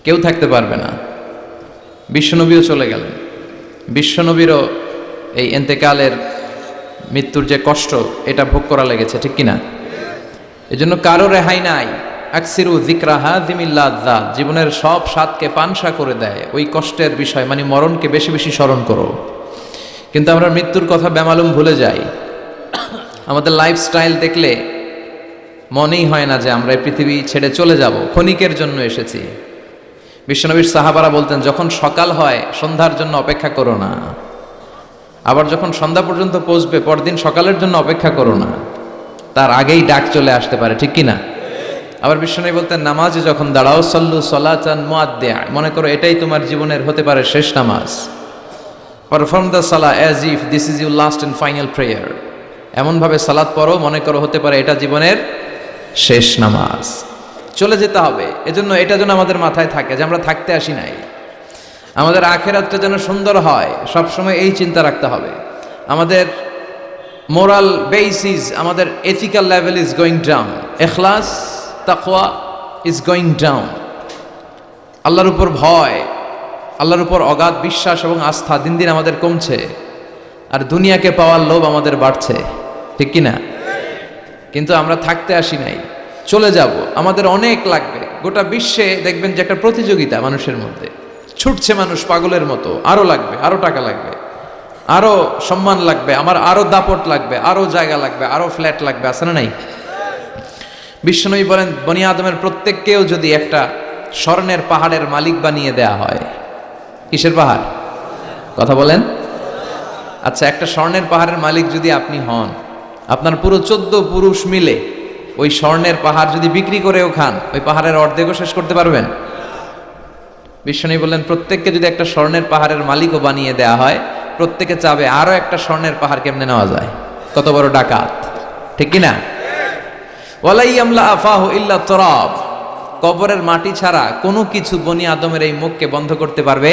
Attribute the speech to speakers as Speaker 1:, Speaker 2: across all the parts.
Speaker 1: কেউ থাকতে পারবে না। বিশ্বনবীও চলে গেলেন, বিশ্বনবীরও এই এন্তেকালের মৃত্যুর যে কষ্ট এটা ভোগ করা লেগেছে, ঠিক কিনা? এজন্য কারো রেহাই নাই। আকসিরু যিকরা হাযিমিল লাযযাত, জীবনের সব স্বাদকে পানসা করে দেয় ওই কষ্টের বিষয়, মানে মরণকে বেশি বেশি স্মরণ করো। কিন্তু আমরা মৃত্যুর কথা বেমালুম ভুলে যাই। আমাদের লাইফস্টাইল দেখলে মনেই হয় না যে আমরা এই পৃথিবী ছেড়ে চলে যাব, ক্ষণিকের জন্য এসেছি। বিশ্বনবীর সাহাবারা বলতেন, যখন সকাল হয় সন্ধ্যার জন্য অপেক্ষা করো না, আবার যখন সন্ধ্যা পর্যন্ত পৌঁছবে পরদিন সকালের জন্য অপেক্ষা করো না, তার আগেই ডাক চলে আসতে পারে, ঠিক কিনা? আবার বিশ্বনবী বলতেন, নামাজে যখন দাঁড়াও সল্লু সলাতান মুআদ্দিয়া, মনে করো এটাই তোমার জীবনের হতে পারে শেষ নামাজ। Perform the salah as if this is your last and final prayer, এমনভাবে সালাত পড়ো মনে করো হতে পারে এটা জীবনের শেষ নামাজ। চলে যেতে হবে, এজন্য এটা যেন আমাদের মাথায় থাকে যে আমরা থাকতে আসি নাই। আমাদের আখিরাতটা যেন সুন্দর হয়, সবসময় এই চিন্তা রাখতে হবে। আমাদের মোরাল বেসিস, আমাদের ethical level is going down, ইখলাস তাকওয়া ইজ গোয়িং ডাউন। আল্লাহর উপর ভয়, আল্লাহর উপর অগাধ বিশ্বাস এবং আস্থা দিন দিন আমাদের কমছে, আর দুনিয়াকে পাওয়ার লোভ আমাদের বাড়ছে, ঠিক কিনা? কিন্তু আমরা থাকতে আসি নাই, চলে যাব। আমাদের অনেক লাগবে। গোটা বিশ্বে দেখবেন যে একটা প্রতিযোগিতা মানুষের মধ্যে, ছুটছে মানুষ পাগলের মতো, আরো লাগবে, আরো টাকা লাগবে, আরো সম্মান লাগবে, আমার আরো দাপট লাগবে, আরো জায়গা লাগবে, আরো ফ্ল্যাট লাগবে, আছে না নাই? বিশ্বনবী বলেন, বনি আদমের প্রত্যেককেও যদি একটা স্বর্ণের পাহাড়ের মালিক বানিয়ে দেয়া হয়। কিসের পাহাড়? কথা বলেন। আচ্ছা, একটা স্বর্ণের পাহাড়ের মালিক যদি আপনি হন, আপনার পুরো 14 পুরুষ মিলে ওই স্বর্ণের পাহাড় যদি বিক্রি করেও খান, ওই পাহাড়ের অর্ধেকও শেষ করতে পারবেন? বিশ্বনবী বললেন, প্রত্যেককে যদি একটা স্বর্ণের পাহাড়ের মালিকও বানিয়ে দেয়া হয়, প্রত্যেকে চাবে আরো একটা স্বর্ণের পাহাড় কেমনে নেওয়া যায়। কত বড় ডাকাত, ঠিক কিনা? ওয়ালা ইয়ামলা আফাহু ইল্লা তুরাব, কবরের মাটি ছাড়া কোনো কিছু বনি আদমের এই মুখকে বন্ধ করতে পারবে?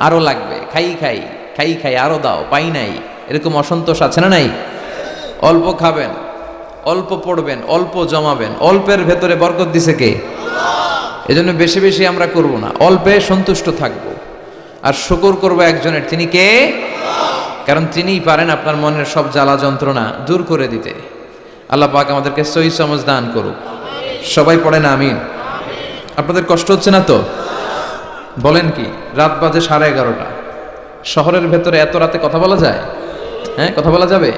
Speaker 1: আরো লাগবে, খাই খাই খাই খাই, আরো দাও, পাই নাই, এরকম অসন্তোষ আছে না নাই? অল্প খাবেন, অল্প পড়বেন, অল্প জমাবেন, অল্পের ভেতরে বরকত দিছে কে? এজন্য বেশি বেশি আমরা করব না, অল্পে সন্তুষ্ট থাকব, আর শুকর করব একজনের, তিনি কে? কারণ তিনিই পারেন আপনার মনের সব জ্বালা যন্ত্রণা দূর করে দিতে। আল্লাহ পাক আমাদেরকে সহি সমঝ দান করুক। সবাই পড়েন আমিন। আপনাদের কষ্ট হচ্ছে না তো? বলেন কি, রাত বাজে 11:30, শহরের ভেতরে এত রাতে কথা বলা যায়? হ্যাঁ, কথা বলা যাবে?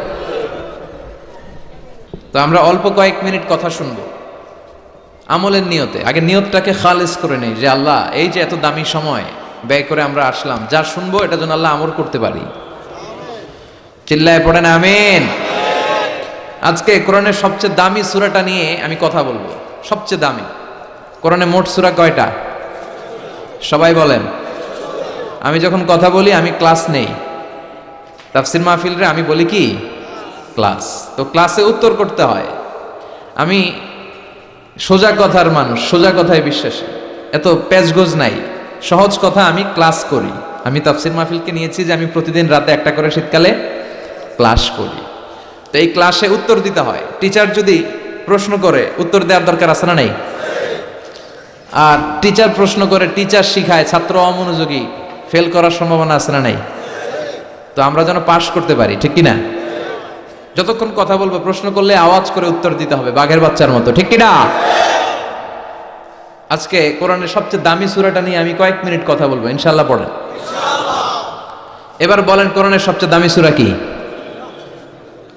Speaker 1: তো আমরা অল্প কয়েক মিনিট কথা শুনবো আমলের নিয়তে। আগে নিয়তটাকে খালেস করে নেই, যে আল্লাহ এই যে এত দামি সময় ব্যয় করে আমরা আসলাম, যা শুনবো এটা যেন আল্লাহ আমল করতে পারি। চিল্লায় পড়েন আমিন। আজকে কোরআনের সবচেয়ে দামি সূরাটা নিয়ে আমি কথা বলবো। সবচেয়ে দামি কোরআনে মোট সূরা কয়টা? সবাই বলেন। আমি যখন কথা বলি আমি ক্লাস নেই, তাফসীর মাহফিলরে আমি বলি কি ক্লাস। তো ক্লাসে উত্তর করতে হয়। আমি সোজা কথার মানুষ, সোজা কথায় বিশ্বাসী, এত প্যাচগোজ নাই, সহজ কথা আমি ক্লাস করি। আমি তাফসীর মাহফিলকে নিয়েছি যে আমি প্রতিদিন রাতে একটা করে শীতকালে ক্লাস করি। তো এই ক্লাসে উত্তর দিতে হয়। টিচার যদি প্রশ্ন করে উত্তর দেওয়ার দরকার আছে না নাই? আর টিচার প্রশ্ন করে, টিচার শিখায়, ছাত্র অমনোযোগী, ফেল করার সম্ভাবনা আছে না নাই? তো আমরা যেন পাস করতে পারি, ঠিক কিনা? যতক্ষণ কথা বলবো প্রশ্ন করলে আওয়াজ করে উত্তর দিতে হবে, বাঘের বাচ্চার মতো, ঠিক কিনা? আজকে কোরআনের সবচেয়ে দামি সূরাটা নিয়ে আমি কয়েক মিনিট কথা বলবো, ইনশাআল্লাহ। পড়েন। এবার বলেন, কোরআনের সবচেয়ে দামি সূরা কি?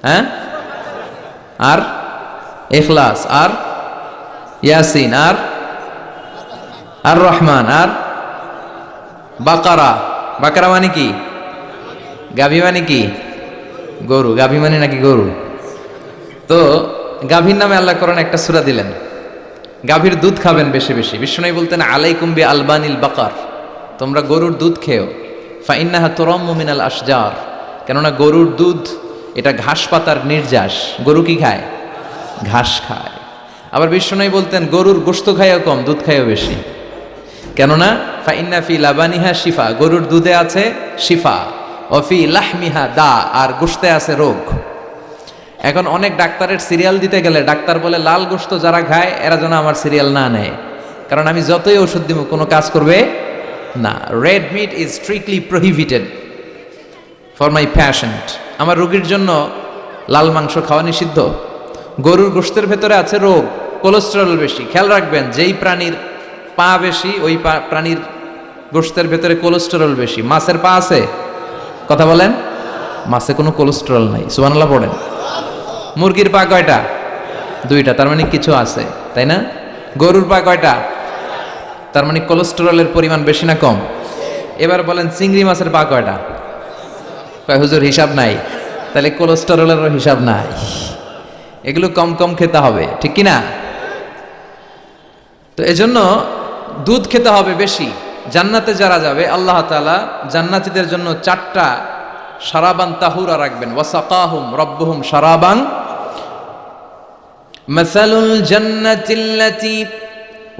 Speaker 1: হ্যাঁ? আর ইখলাস, আর ইয়াসিন, আর আর রহমান, আর বাকারা। বাকারা মানে কি? গাভী মানে কি? গরু। গাভী মানে নাকি গরু? তো গাভীর নামে আল্লাহ কোরআন একটা সূরা দিলেন। গাভীর দুধ খাবেন বেশি বেশি। বিশ্বনবী বলতেন, আলাইকুম বি আলবানিল বাকার, তোমরা গরুর দুধ খেও। ফাইন্নাহা তুরাম্মু মিনাল আশজার, কেননা গরুর দুধ এটা ঘাস পাতার নির্যাস। গরু কি খায়? ঘাস খায়। আবার বিশ্বনবী বলতেন, গরুর গোশত খায়ও কম, দুধ খায়ও বেশি, কেননা ফাইন্না ফি লাবানিহা শিফা, গরুর দুধে আছে শিফা, অফি লাহমিহা দা, আর গোশতে আছে রোগ। এখন অনেক ডাক্তারের সিরিয়াল দিতে গেলে ডাক্তার বলে, লাল গোশত যারা খায় এরা যেন আমার সিরিয়াল না নেয়, কারণ আমি যতই ওষুধ দিব কোনো কাজ করবে না। Red meat is strictly prohibited for my patient. আমার রোগীর জন্য লাল মাংস খাওয়া নিষিদ্ধ। গরুর গোশতের ভেতরে আছে রোগ, কোলেস্টেরল বেশি। খেয়াল রাখবেন, যেই প্রাণীর পা বেশি ওই প্রাণীর গোশতের ভেতরে কোলেস্টেরল বেশি। মাছের পা আছে? কথা বলেন। মাছে কোনো কোলেস্টেরল নাই, সুবহানাল্লাহ পড়েন। মুরগির পা কয়টা? দুইটা, তার মানে কিছু আছে, তাই না? গরুর পা কয়টা? তার মানে কোলেস্টেরলের পরিমাণ বেশি না কম? এবার বলেন চিংড়ি মাছের পা কয়টা? কয় হুজুর হিসাব নাই। তাহলে কোলেস্টেরলেরও হিসাব নাই। এগুলো কম কম খেতে হবে, ঠিক কি না? তো এজন্য দুধ খেতে হবে বেশি। জান্নাতে যারা যাবে আল্লাহ তাআলা জান্নাতীদের জন্য 4টা শারাবান তাহুরা রাখবেন। ওয়াসাকাহুম রাব্বুহুম শারাবান মাসালুল জান্নাতিল্লাতী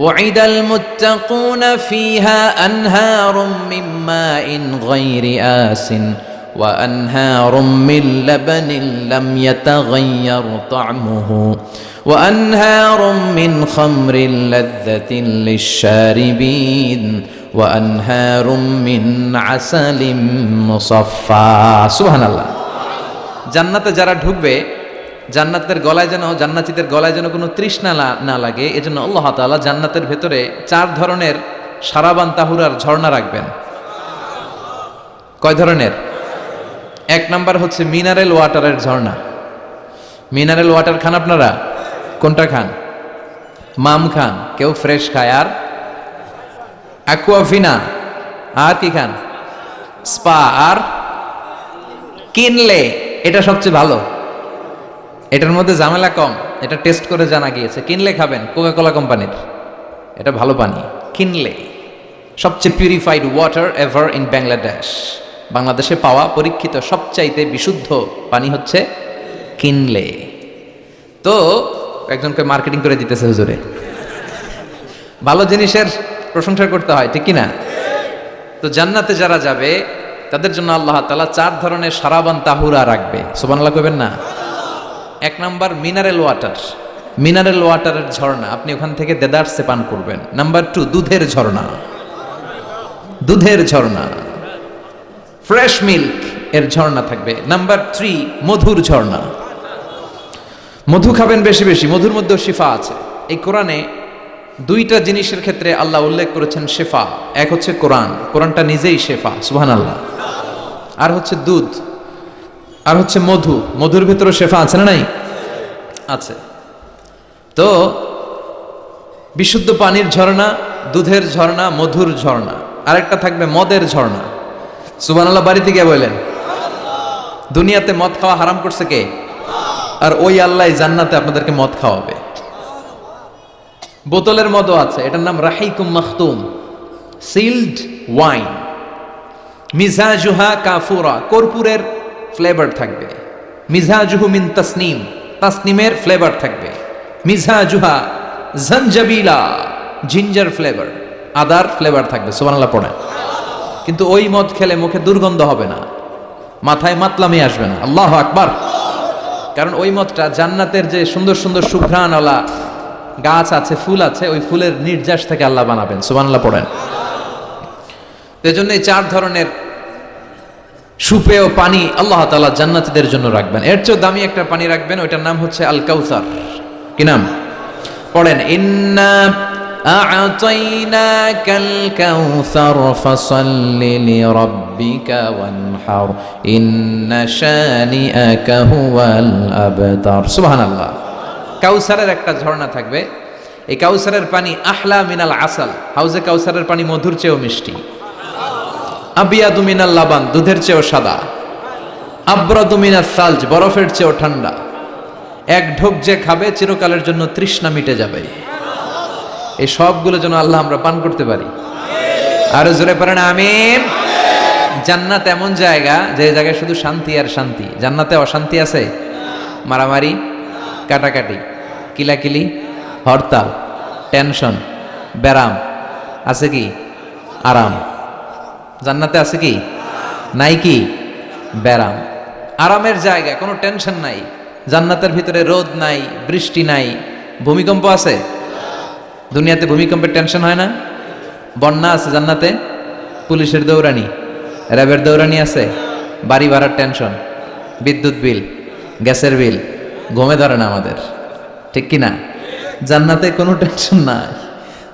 Speaker 1: ওয়াইদাল মুত্তাকুনা ফিহা আনহারুম মিন মাইন গায়রি আসিন ওয়া আনহারুম মিন লাবানিন লাম ইয়াতাগায়্যার তা'মুহু ওয়া আনহারুম মিন খামরিন লাযযাতিন লিশ-শারিবিন ওয়া আনহারুম মিন আসালিম মুসাফফা। সুবহানাল্লাহ। জান্নাতে যারা ঢুকবে, জান্নাতের গলায় যেন, জান্নাতীদের গলায় যেন কোনো তৃষ্ণা না লাগে, এজন্য আল্লাহ তাআলা জান্নাতের ভেতরে 4 ধরনের শারাবান তাহুরার ঝর্ণা রাখবেন। কয় ধরনের? 1 নাম্বার হচ্ছে মিনারেল ওয়াটারের ঝর্ণা। মিনারেল ওয়াটার খান আপনারা? কোনটা খান? মাম খান, কেউ ফ্রেশ খায়, আর অ্যাকুয়াফিনা, আর কি খান? স্পা, আর কিনলে। এটা সবচেয়ে ভালো, এটার মধ্যে ঝামেলা কম, এটা টেস্ট করে জানা গিয়েছে। কিনলে খাবেন, কোকা কোলা কোম্পানির, এটা ভালো পানি। কিনলে সবচেয়ে purified water ever in Bangladesh. বাংলাদেশে পাওয়া পরীক্ষিত সবচাইতে বিশুদ্ধ পানি হচ্ছে কিনলে। তো একজনকে মার্কেটিং করে দিতেছে হুজুরে। ভালো জিনিসের প্রশংসা করতে হয়, ঠিক কিনা? তো জান্নাতে যারা যাবে তাদের জন্য আল্লাহ তাআলা 4 ধরনের শারাবান তাহুরা রাখবে। সুবহানাল্লাহ কইবেন না? 1 নাম্বার মিনারেল ওয়াটার, মিনারেল ওয়াটারের ঝর্ণা, আপনি ওখান থেকে দেদারসে পান করবেন। নাম্বার 2 দুধের ঝর্ণা, দুধের ঝর্ণা, ফ্রেশ মিল্ক এর ঝর্ণা থাকবে। নাম্বার 3 মধুর ঝর্ণা, মধু খাবেন বেশি বেশি, মধুর মধ্যেও শিফা আছে। এই কোরআনে 2টা জিনিসের ক্ষেত্রে আল্লাহ উল্লেখ করেছেন শেফা। এক হচ্ছে কোরআন, কোরআনটা নিজেই শেফা, সুবহানাল্লাহ। আর হচ্ছে দুধ, আর হচ্ছে মধু, মধুর ভিতরে শেফা আছে না নাই? আছে। তো বিশুদ্ধ পানির ঝর্ণা, দুধের ঝর্ণা, মধুর ঝর্ণা, আরেকটা থাকবে মদের ঝর্ণা। সুবহানাল্লাহ বাড়িতে গিয়ে বলেন। দুনিয়াতে মদ খাওয়া হারাম করছে কে? আর ওই আল্লাহ জান্নাতে আপনাদেরকে মদ খাওয়াবে। বোতলের মদও আছে, এটার নাম রাহিকুম মাখতুম, সিলড ওয়াইন। মিজাজুহা কাফুরা, কর্পূরের ফ্লেভার থাকবে। মিজাজুহু মিন তাসনিম, তাসনিমের ফ্লেভার থাকবে। মিজাজুহা জানজাবিলা, জিঞ্জার ফ্লেভার, আদার ফ্লেভার থাকবে। সুবহানাল্লাহ পড়েন। কিন্তু ওই মদ খেলে মুখে দুর্গন্ধ হবে না, মাথায় মাতলামি আসবে না। আল্লাহু আকবার। কারণ ওই মদটা জান্নাতের যে সুন্দর সুন্দর সুঘ্রাণওয়ালা গাছ আছে, ফুল আছে, ওই ফুলের নির্যাস থেকে আল্লাহ বানাবেন। সুবহানাল্লাহ পড়েন। এজন্য এই 4 ধরনের সুপেয় পানি আল্লাহ তাআলা জান্নাতীদের জন্য রাখবেন। এর চেয়ে দামি একটা পানি রাখবেন, ওইটার নাম হচ্ছে আল কাউসার। কি নাম? পড়েন, ইন্না আ'তাইনাকাল কাউসার ফাসাল্লি লিরাব্বিকা ওয়ানহার ইন্না শানিআকা হুয়াল আবতার। সুবহানাল্লাহ। কাউসারের একটা ঝর্ণা থাকবে। এই কাউসারের পানি আহলা মিনাল আসাল, হাউজে কাউসারের পানি মধুর চেয়েও মিষ্টি। আবিয়াদু মিনাল লাবান, দুধের চেয়েও সাদা। আবরাদু মিনাস সালজ, বরফের চেয়েও ঠান্ডা। এক ঢোক যে খাবে চিরকালের জন্য তৃষ্ণা মিটে যাবে। এই সবগুলো যেন আল্লাহ আমরা পান করতে পারি। আরো জোরে পড়েন আমিন। জান্নাত এমন জায়গা, যে জায়গায় শুধু শান্তি আর শান্তি। জান্নাতে অশান্তি আছে? মারামারি, কাটাকাটি, কিলাকিলি, হরতাল, টেনশন, ব্যারাম আছে কি? আরাম। জান্নাতে আছে কি? নাই কি? ব্যারাম। আরামের জায়গা, কোনো টেনশন নাই। জান্নাতের ভিতরে রোদ নাই, বৃষ্টি নাই, ভূমিকম্প আছে? দুনিয়াতে ভূমিকম্পের টেনশন হয় না? বন্যা আছে জান্নাতে? পুলিশের দৌড়ানি, র্যাবের দৌড়ানি আছে? বাড়ি ভাড়ার টেনশন, বিদ্যুৎ বিল, গ্যাসের বিল, ঘুমে ধরে না আমাদের, ঠিক কিনা? জান্নাতে কোনো টেনশন নাই।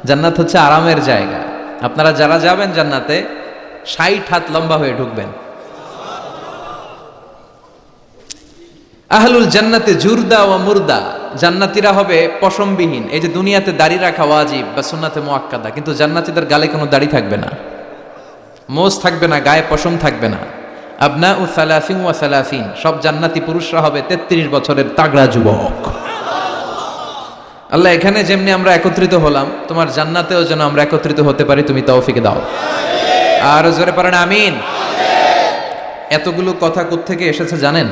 Speaker 1: জান্নাত হচ্ছে আরামের জায়গা। আপনারা যারা যাবেন জান্নাতে 60 হাত লম্বা হয়ে ঢুকবেন। আহলুল জান্নাতে জুরদা ওয়া মুরদা, জান্নাতীরা হবে পশমবিহীন। এই যে দুনিয়াতে দাড়ি রাখা ওয়াজিব বা সুন্নাতে মুআক্কাদা, কিন্তু জান্নাতীদের গালে কোনো দাড়ি থাকবে না, মোজ থাকবে না, গায়ে পশম থাকবে না। আবনাউ সালাসিন ওয়া সালাসিন, সব জান্নাতি পুরুষরা হবে 33 বছরের তাগড়া যুবক। আল্লাহ, এখানে যেমনি আমরা একত্রিত হলাম, তোমার জান্নাতেও যেন আমরা একত্রিত হতে পারি, তুমি তৌফিক দাও। আর জোরে পড়েন আমিন। এতগুলো কথা কোত্থেকে এসেছে জানেন?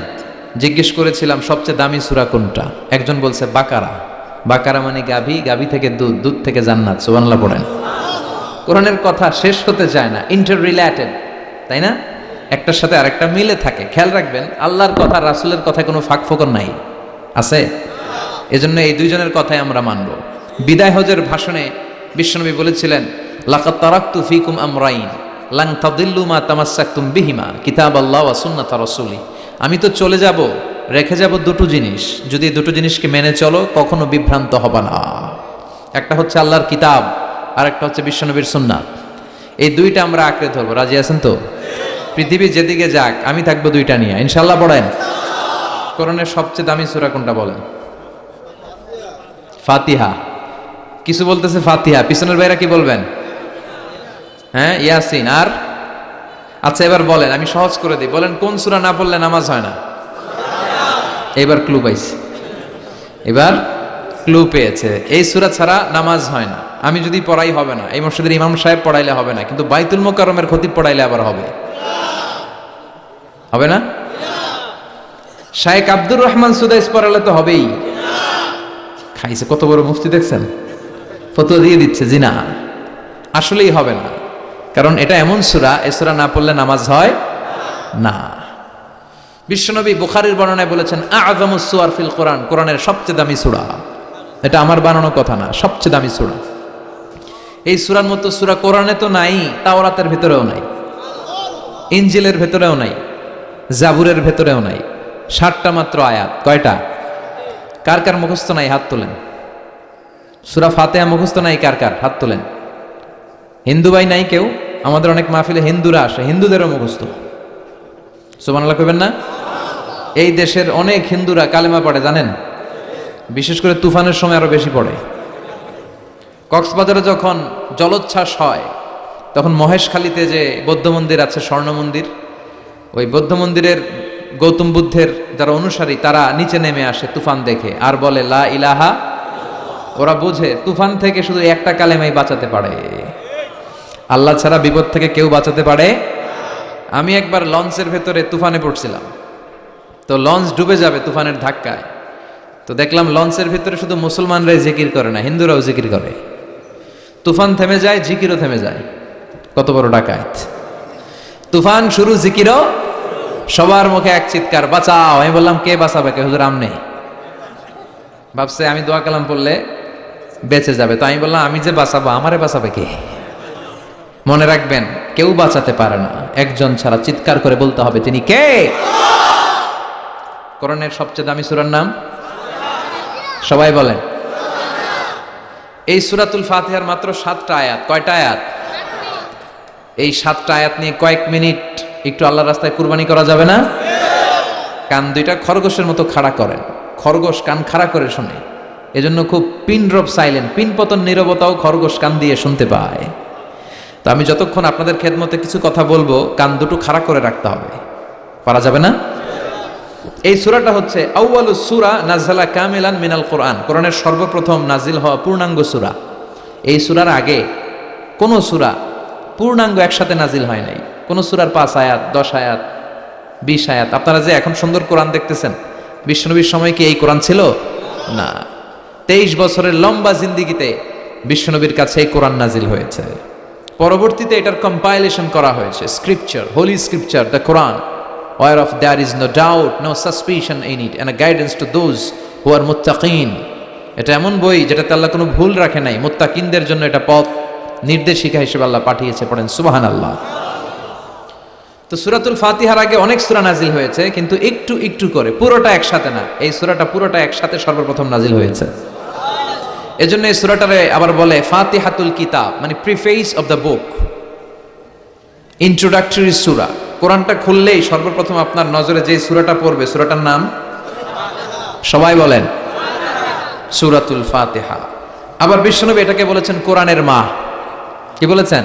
Speaker 1: জিজ্ঞেস করেছিলাম সবচেয়ে দামি সূরা কোনটা? একজন বলছে বাকারা। বাকারা মানে গাভী, গাভী থেকে দুধ, দুধ থেকে জান্নাত। সুবহানাল্লাহ পড়েন। কোরআনের কথা শেষ হতে চায় না, ইন্টার রিলেটেড, তাই না? একটার সাথে আরেকটা মিলে থাকে। খেয়াল রাখবেন, আল্লাহর কথা রাসূলের কথায় কোনো ফাঁক ফোকর নাই, আছে? এজন্য এই দুইজনের কথাই আমরা মানব। বিদায় হজের ভাষণে বিশ্বনবী বলেছিলেন, লাকাদ তারাকতু ফীকুম আমরাইন লান তাদিল্লু মা তামাসসাকতুম বিহিমা কিতাবাল্লাহ ওয়া সুন্নাতা রাসূলি। আমি তো চলে যাব, রেখে যাব দুটো জিনিস, যদি দুটো জিনিসকে মেনে চলো কখনো বিভ্রান্ত হবে না। একটা হচ্ছে আল্লাহর কিতাব, আর একটা হচ্ছে বিশ্বনবীর সুন্নাত। এই দুইটা আমরা আঁকড়ে ধরবো। রাজি আছেন তো? পৃথিবী যেদিকে যাক আমি থাকবো দুইটা নিয়ে, ইনশাআল্লাহ। পড়েন। কোরআনের সবচেয়ে দামি সূরা কোনটা বলেন? ফাতিহা। কিছু বলতেছে ফাতিহা, পিছনের ভাইরা কি বলবেন? হ্যাঁ, ইয়াসিন। আর আচ্ছা, এবার বলেন, আমি সহজ করে দিই, বলেন কোন সূরা না পড়লে নামাজ হয় না? এবার ক্লু পাইছি, এবার ক্লু পেয়েছে। এই সূরা ছাড়া নামাজ হয় না। আমি যদি পড়াই হবে না, এই মসজিদের ইমাম সাহেব পড়াইলে হবে না, কিন্তু বাইতুল মুকাররমের খতিব পড়াইলে আবার হবে। হবে না? শায়েখ আব্দুর রহমান সুদাইস পড়ালে তো হবেই। খাইছে কত বড় মুফতি দেখছেন, ফতোয়া দিয়ে দিচ্ছে জি না, আসলেই হবে না। কারণ এটা এমন সূরা, এই সূরা না পড়লে নামাজ হয় না। বিশ্বনবী বুখারীর বর্ণনায় বলেছেন, আ'যামুস সুওয়ার ফিল কোরআন, কোরআনের সবচেয়ে দামি সূরা। এটা আমার বানানো কথা না, সবচেয়ে দামি সূরা। এই সূরার মতো সূরা কোরআনে তো নাই, তাওরাতের ভিতরেও নাই, ইনজিলের ভিতরেও নাই, জাবুরের ভিতরেও নাই। 60টা মাত্র আয়াত। কয়টা? কার কার মুখস্থ নাই হাত তোলেন। সূরা ফাতিহা মুখস্থ নাই কার কার? হাত তোলেন। হিন্দু ভাই নাই কেউ? আমাদের অনেক মাহফিলে হিন্দুরা আসে, হিন্দুদেরও মুখস্থ। সুবহানাল্লাহ কইবেন না? এই দেশের অনেক হিন্দুরা কালেমা পড়ে জানেন, বিশেষ করে তুফানের সময় আরো বেশি পড়ে। কক্সবাজারে যখন জলোচ্ছ্বাস হয়, তখন মহেশখালীতে যে বৌদ্ধ মন্দির আছে, স্বর্ণ মন্দির, ওই বৌদ্ধ মন্দিরের গৌতম বুদ্ধের যারা অনুসারী তারা নিচে নেমে আসে তুফান দেখে, আর বলে লা ইলাহা। ওরা বুঝে তুফান থেকে শুধু একটা কালেমাই বাঁচাতে পারে, আল্লাহ ছাড়া বিপদ থেকে কেউ বাঁচাতে পারে। আমি একবার লঞ্চের ভেতরে তুফানে পড়ছিলাম, তো লঞ্চ ডুবে যাবে তুফানের ধাক্কায়। তো দেখলাম লঞ্চের ভিতরে শুধু মুসলমানরাই জিকির করে না, হিন্দুরাও জিকির করে। তুফান থেমে যায়, জিকিরও থেমে যায়। কত বড় ডাকাত! তুফান শুরু, জিকিরও। সবার মুখে এক চিৎকার, বাঁচাও। আমি বললাম কে বাঁচাবে? কে? হুজুর আমনে। ভাবছে আমি দোয়া কালাম পড়লে বেঁচে যাবে, তো আমি বললাম আমি যে বাঁচাবো, আমারে বাঁচাবে কে? মনে রাখবেন, কেউ বাঁচাতে পারে না, একজন ছাড়া। চিৎকার করে বলতে হবে তিনি কে। কোরআনের সবচেয়ে দামি সূরার নাম সবাই বলেন। এই সূরাতুল ফাতিহার মাত্র 7টা আয়াত। কয়টা আয়াত? এই 7টা আয়াত নিয়ে কয়েক মিনিট একটু আল্লাহর রাস্তায় কুরবানি করা যাবে না? কান দুইটা খরগোশের মতো খাড়া করেন। খরগোশ কান খাড়া করে শোনে, এজন্য খুব পিন ড্রপ সাইলেন্ট, পিন পতন নীরবতাও খরগোশ কান দিয়ে শুনতে পায়। তো আমি যতক্ষণ আপনাদের খেদমতে কিছু কথা বলবো, কান দুটো খাড়া করে রাখতে হবে। পারা যাবে না? এই সূরাটা হচ্ছে আউয়ালুস সূরা নাযালা কামিলান মিনাল কোরআন, কোরআনের সর্বপ্রথম নাজিল হওয়া পূর্ণাঙ্গ সূরা। এই সূরার আগে কোন সূরা পূর্ণাঙ্গ একসাথে নাজিল হয় নাই। কোন সূরার 5 আয়াত, 10 আয়াত, 20 আয়াত। আপনারা যে এখন সুন্দর কোরআন দেখতেছেন, বিশ্বনবীর সময় কি এই কোরআন ছিল? না। 23 বছরের লম্বা জিন্দেগিতে বিশ্বনবীর কাছে এই কোরআন নাজিল হয়েছে। পরবর্তীতে এটার কম্পাইলেশন করা হয়েছে, scripture, holy scripture, the Quran, whereof there is no doubt, no suspicion in it, and a guidance to those who are muttaqin, এটা এমন বই যেটাতে আল্লাহ কোনো ভুল রাখে নাই, মুত্তাকিনদের জন্য এটা পথ নির্দেশিকা হিসেবে আল্লাহ পাঠিয়েছে। পড়েন সুবহানাল্লাহ। তো সূরাতুল ফাতিহার আগে অনেক সূরা নাজিল হয়েছে, কিন্তু একটু একটু করে, পুরোটা একসাথে না। এই সূরাটা পুরোটা একসাথে সর্বপ্রথম নাজিল হয়েছে। এজন্য এই সূরাটারে আবার বলে ফাতিহাতুল কিতাব, মানে preface of the book, introductory সূরা। কোরআনটা খুললেই সর্বপ্রথম আপনার নজরে যে সূরাটা পড়বে, সূরাটার নাম সবাই বলেন সূরাতুল ফাতিহা। আবার বিশ্বনবী এটাকে বলেছেন কোরআনের মা। কি বলেছেন?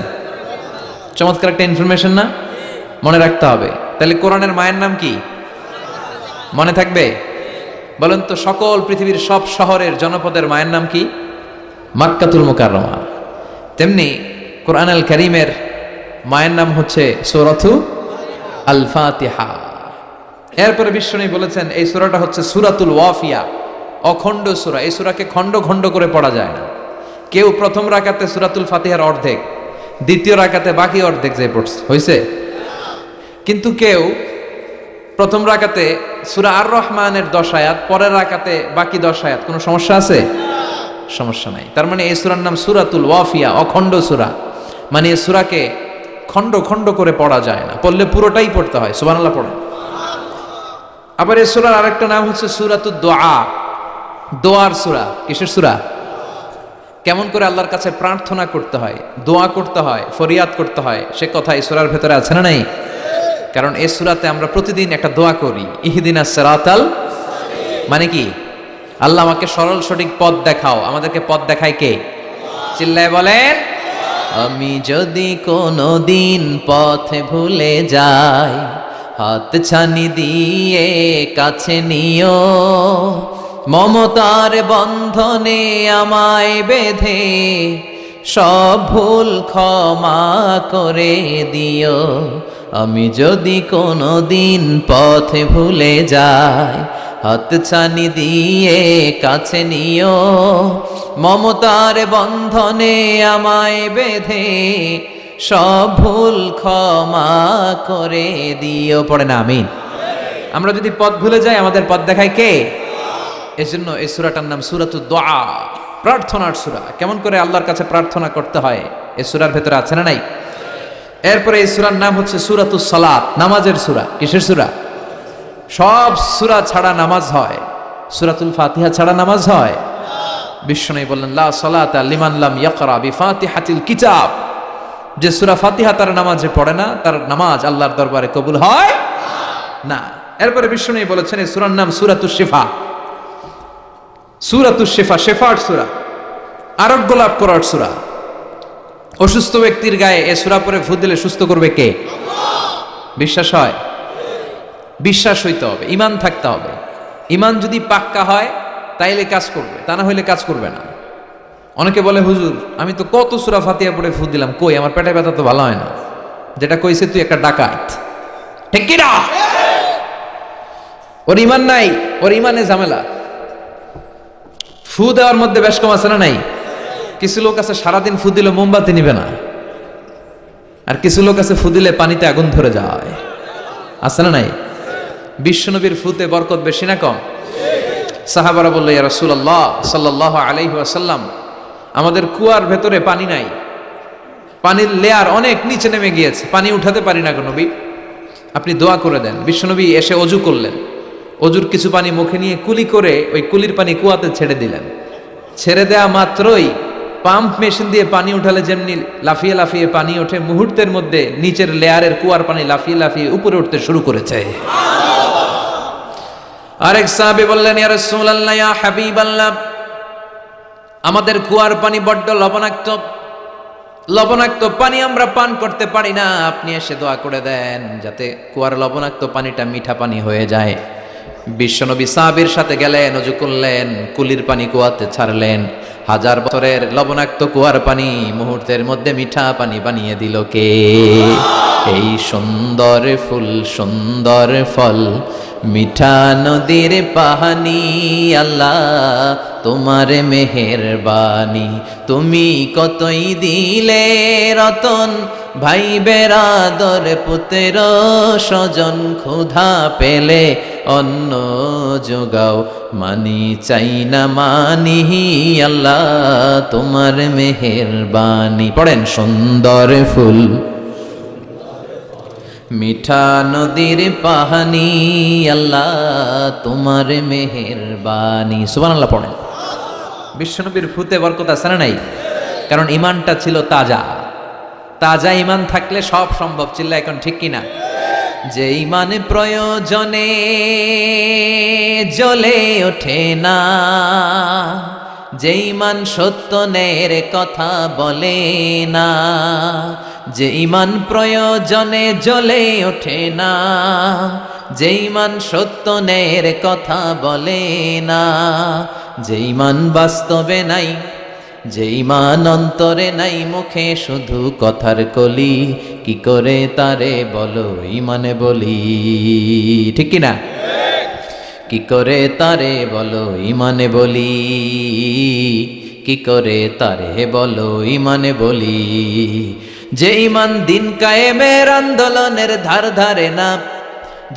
Speaker 1: চমৎকার একটা ইনফরমেশন না? মনে রাখতে হবে। তাহলে কোরআনের মায়ের নাম কি? মনে থাকবে? বলেন তো, সকল পৃথিবীর সব শহরের জনপদের মায়ের নাম কি? মাক্কাতুল মুকাররমা। তেমনি কোরআন আল কারীমের মায়ের নাম হচ্ছে সূরাতু আল ফাতিহা। এরপরে বিশ্বনবী বলেছেন এই সূরাটা হচ্ছে সূরাতুল ওয়াফিয়া, অখণ্ড সূরা। এই সূরাকে খণ্ড খণ্ড করে পড়া যায় না। কেউ প্রথম রাকাতে সূরাতুল ফাতিহার অর্ধেক, দ্বিতীয় রাকাতে বাকি অর্ধেক যে পড়ছে হয়েছে, কিন্তু কেউ প্রথম রাকাতে সূরা আর রহমানের 10 আয়াত, পরের রাকাতে বাকি 10 আয়াত। কোনো সমস্যা আছে? সমস্যা নাই। তার মানে এই সূরার নাম সূরাতুল ওয়াফিয়া, অখণ্ড সূরা। মানে এই সূরাকে খণ্ড খণ্ড করে পড়া যায় না, পড়লে পুরোটাই পড়তে হয়। সুবহানাল্লাহ পড়েন। আবার এই সূরার আরেকটা নাম হচ্ছে সূরাতুদ দুআ, দোয়ার সূরা। কিসের সূরা? কেমন করে আল্লাহর কাছে প্রার্থনা করতে হয়, দোয়া করতে হয়, ফরিয়াদ করতে হয়, সে কথা এই সূরার ভেতরে আছে না নাই? কারণ এই সূরাতে আমরা প্রতিদিন একটা দোয়া করি, ইহদিনাস সিরাতাল, মানে কি? আল্লাহ আমাকে সরল সঠিক পথ দেখাও। আমাদেরকে পথ দেখায় কে? চিল্লায় বলেন। আমি যদি কোনোদিন পথে ভুলে যাই, হাত ছানি দিয়ে কাছে নিও, মমতার বন্ধনে আমায় বেঁধে সব ভুল ক্ষমা করে দিও। আমি যদি কোনোদিন পথে ভুলে যাই, হাত ছানি দিয়ে কাছে নিও, মমতার বন্ধনে আমায় বেঁধে সব ভুল ক্ষমা করে দিও। পড়ে না আমিন। আমরা যদি পথ ভুলে যাই, আমাদের পথ দেখায় কে? এজন্য এই সূরাটার নাম সূরাতুদ দুআ, প্রার্থনার সূরা। কেমন করে আল্লাহর কাছে প্রার্থনা করতে হয় এই সূরার ভেতরে আছে না নাই? এরপরে এই সূরার নাম হচ্ছে সূরাতুস সালাত, নামাজের সূরা। কিসের সূরা? সব সূরা ছাড়া নামাজ হয়, সূরাতুল ফাতিহা ছাড়া নামাজ হয়? বিশ্বনবী বললেন লা সালাতা লিমান লাম ইয়াকরা বিফাতিহাতিল কিতাব। যে সূরা ফাতিহা তার নামাজে পড়ে না, তার নামাজ আল্লাহর দরবারে কবুল হয় না। এরপরে বিশ্বনবী বলেছেন এই সূরার নাম সূরাতুশ শিফা। সূরাতুশ শিফা, শেফার সূরা, আরোগ্য লাভ করার সূরা। অসুস্থ ব্যক্তির গায়ে এই সূরা পড়ে ফু দিলে সুস্থ করবে কে? বিশ্বাস হয়? বিশ্বাস হইতে হবে, ঈমান থাকতে হবে। ঈমান যদি পাক্কা হয় তাইলে কাজ করবে, তা না হইলে কাজ করবে না। অনেকে বলে হুজুর আমি তো কত সূরা ফাতিহা পড়ে ফু দিলাম, কই আমার পেটে ব্যথা তো ভালো হয় না। যেটা কইছে তুই একটা ডাকাত, ঠিক কি না? ওর ঈমান নাই, ওর ঈমানে ঝামেলা। ফু দেওয়ার মধ্যে বেশ কম আছে না নাই? কিছু লোক আছে সারাদিন ফু দিলে মোমবাতি নিবে না, আর কিছু লোক আছে ফু দিলে পানিতে আগুন ধরে যায়, আছে না নাই? বিশ্বনবীর ফুতে বরকত বেশি না কম? সাহাবারা বলল ইয়া রাসূলুল্লাহ সাল্লাল্লাহু আলাইহি ওয়াসাল্লাম, আমাদের কুয়ার ভেতরে পানি নাই, পানির লেয়ার অনেক নিচে নেমে গিয়েছে, পানি উঠাতে পারি না গো নবী, আপনি দোয়া করে দেন। বিশ্বনবী এসে অজু করলেন, অজুর কিছু পানি মুখে নিয়ে কুলি করে ওই কুলির পানি কুয়াতে ছেড়ে দিলেন। ছেড়ে দেয়া মাত্রই পাম্প মেশিন দিয়ে পানি উঠালে যেমনি লাফিয়ে লাফিয়ে পানি ওঠে, মুহূর্তের মধ্যে নিচের লেয়ারের কুয়ার পানি লাফিয়ে লাফিয়ে উপরে উঠতে শুরু করেছে। আরেক সাহাবী বললেন ইয়া রাসূলুল্লাহ ইয়া হাবিবাল্লাহ, আমাদের কুয়ার পানি বড্ড লবণাক্ত, লবণাক্ত পানি আমরা পান করতে পারি না, আপনি এসে দোয়া করে দেন যাতে কুয়ার লবণাক্ত পানিটা মিঠা পানি হয়ে যায়। বিশ্বনবী সাহাবীর সাথে গেলেন, ওযু করলেন, কুলির পানি কুয়াতে ছাড়লেন। 1000 বছরের লবণাক্ত কুয়ার পানি মুহূর্তের মধ্যে মিঠা পানি বানিয়ে দিল কে? এই সুন্দর ফুল সুন্দর ফল মিঠা নদীর পানি, আল্লাহ তোমার মেহেরবানি, তুমি কতই দিলে রতন ভাই বেরাদর পুত্র স্বজন ক্ষুধা পেলে অন্ন যোগাও, মানি চাই না মানি আল্লাহ তোমার মেহেরবানি। পড়েন, সুন্দর ফুল মিঠা নদীর পাহানি আল্লাহ তোমার মেহেরবানি। সুবহানাল্লাহ পড়েন। বিশ্বনবীর ফুতে বরকত আছে না নাই? কারণ ইমানটা ছিল তাজা। তাজা ইমান থাকলে সব সম্ভব। চিল্লা এখন ঠিক কিনা? যে ইমান প্রয়োজনে জ্বলে ওঠে না, যে ইমান সত্য ন্যায়ের কথা বলে না, যে ইমান প্রয়োজনে জ্বলে ওঠে না, যে ইমান সত্য ন্যায়ের কথা বলে না, যে ইমান বাস্তবে নাই, যে ইমান অন্তরে নাই, মুখে শুধু কথার কলি, কি করে তারে বলো ইমানে বলি? ঠিক কিনা? কি করে তারে বলো ইমানে বলি? কি করে তারে বলো ইমানে বলি? যে ইমান দিন কায়েমের আন্দোলনের ধার ধারে না,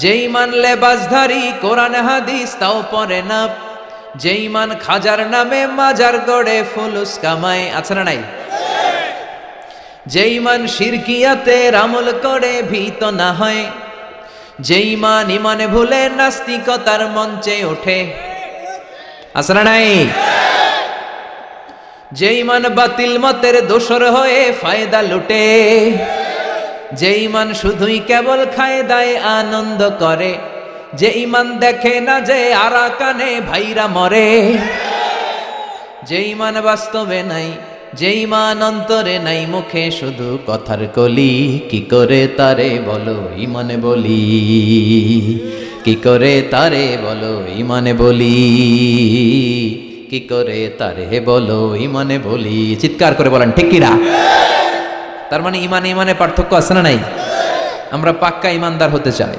Speaker 1: যে ইমান লেবাসধারী কোরআন হাদিস তাও পড়ে না, যে ইমান খাজার নামে মাজার গড়ে ফুলুস কামায়, আছে না নাই? যে ইমান শিরকিয়াতের আমল করে ভীত না হয়, যে ইমান ইমানে ভুলে নাস্তিকতার মঞ্চে ওঠে, আছে না নাই? যে ইমান বাতিল মতের দোসর হয়ে ফায়দা লুটে, যে ইমান শুধুই কেবল খায় দায় আনন্দ করে, যে ইমান দেখে না যে আরাকানে ভাইরা মরে, যে ইমান বাস্তবে নাই, যে ইমান অন্তরে নাই, মুখে শুধু কথার কলি, কি করে তারে বলো ইমানে বলি? কি করে তারে বলো ইমানে বলি? কি করে তারে বলো ইমানে বলি? চিৎকার করে বলেন ঠিক কিনা? তার মানে ইমানে ইমানে পার্থক্য আছে না নাই? আমরা পাক্কা ইমানদার হতে চাই,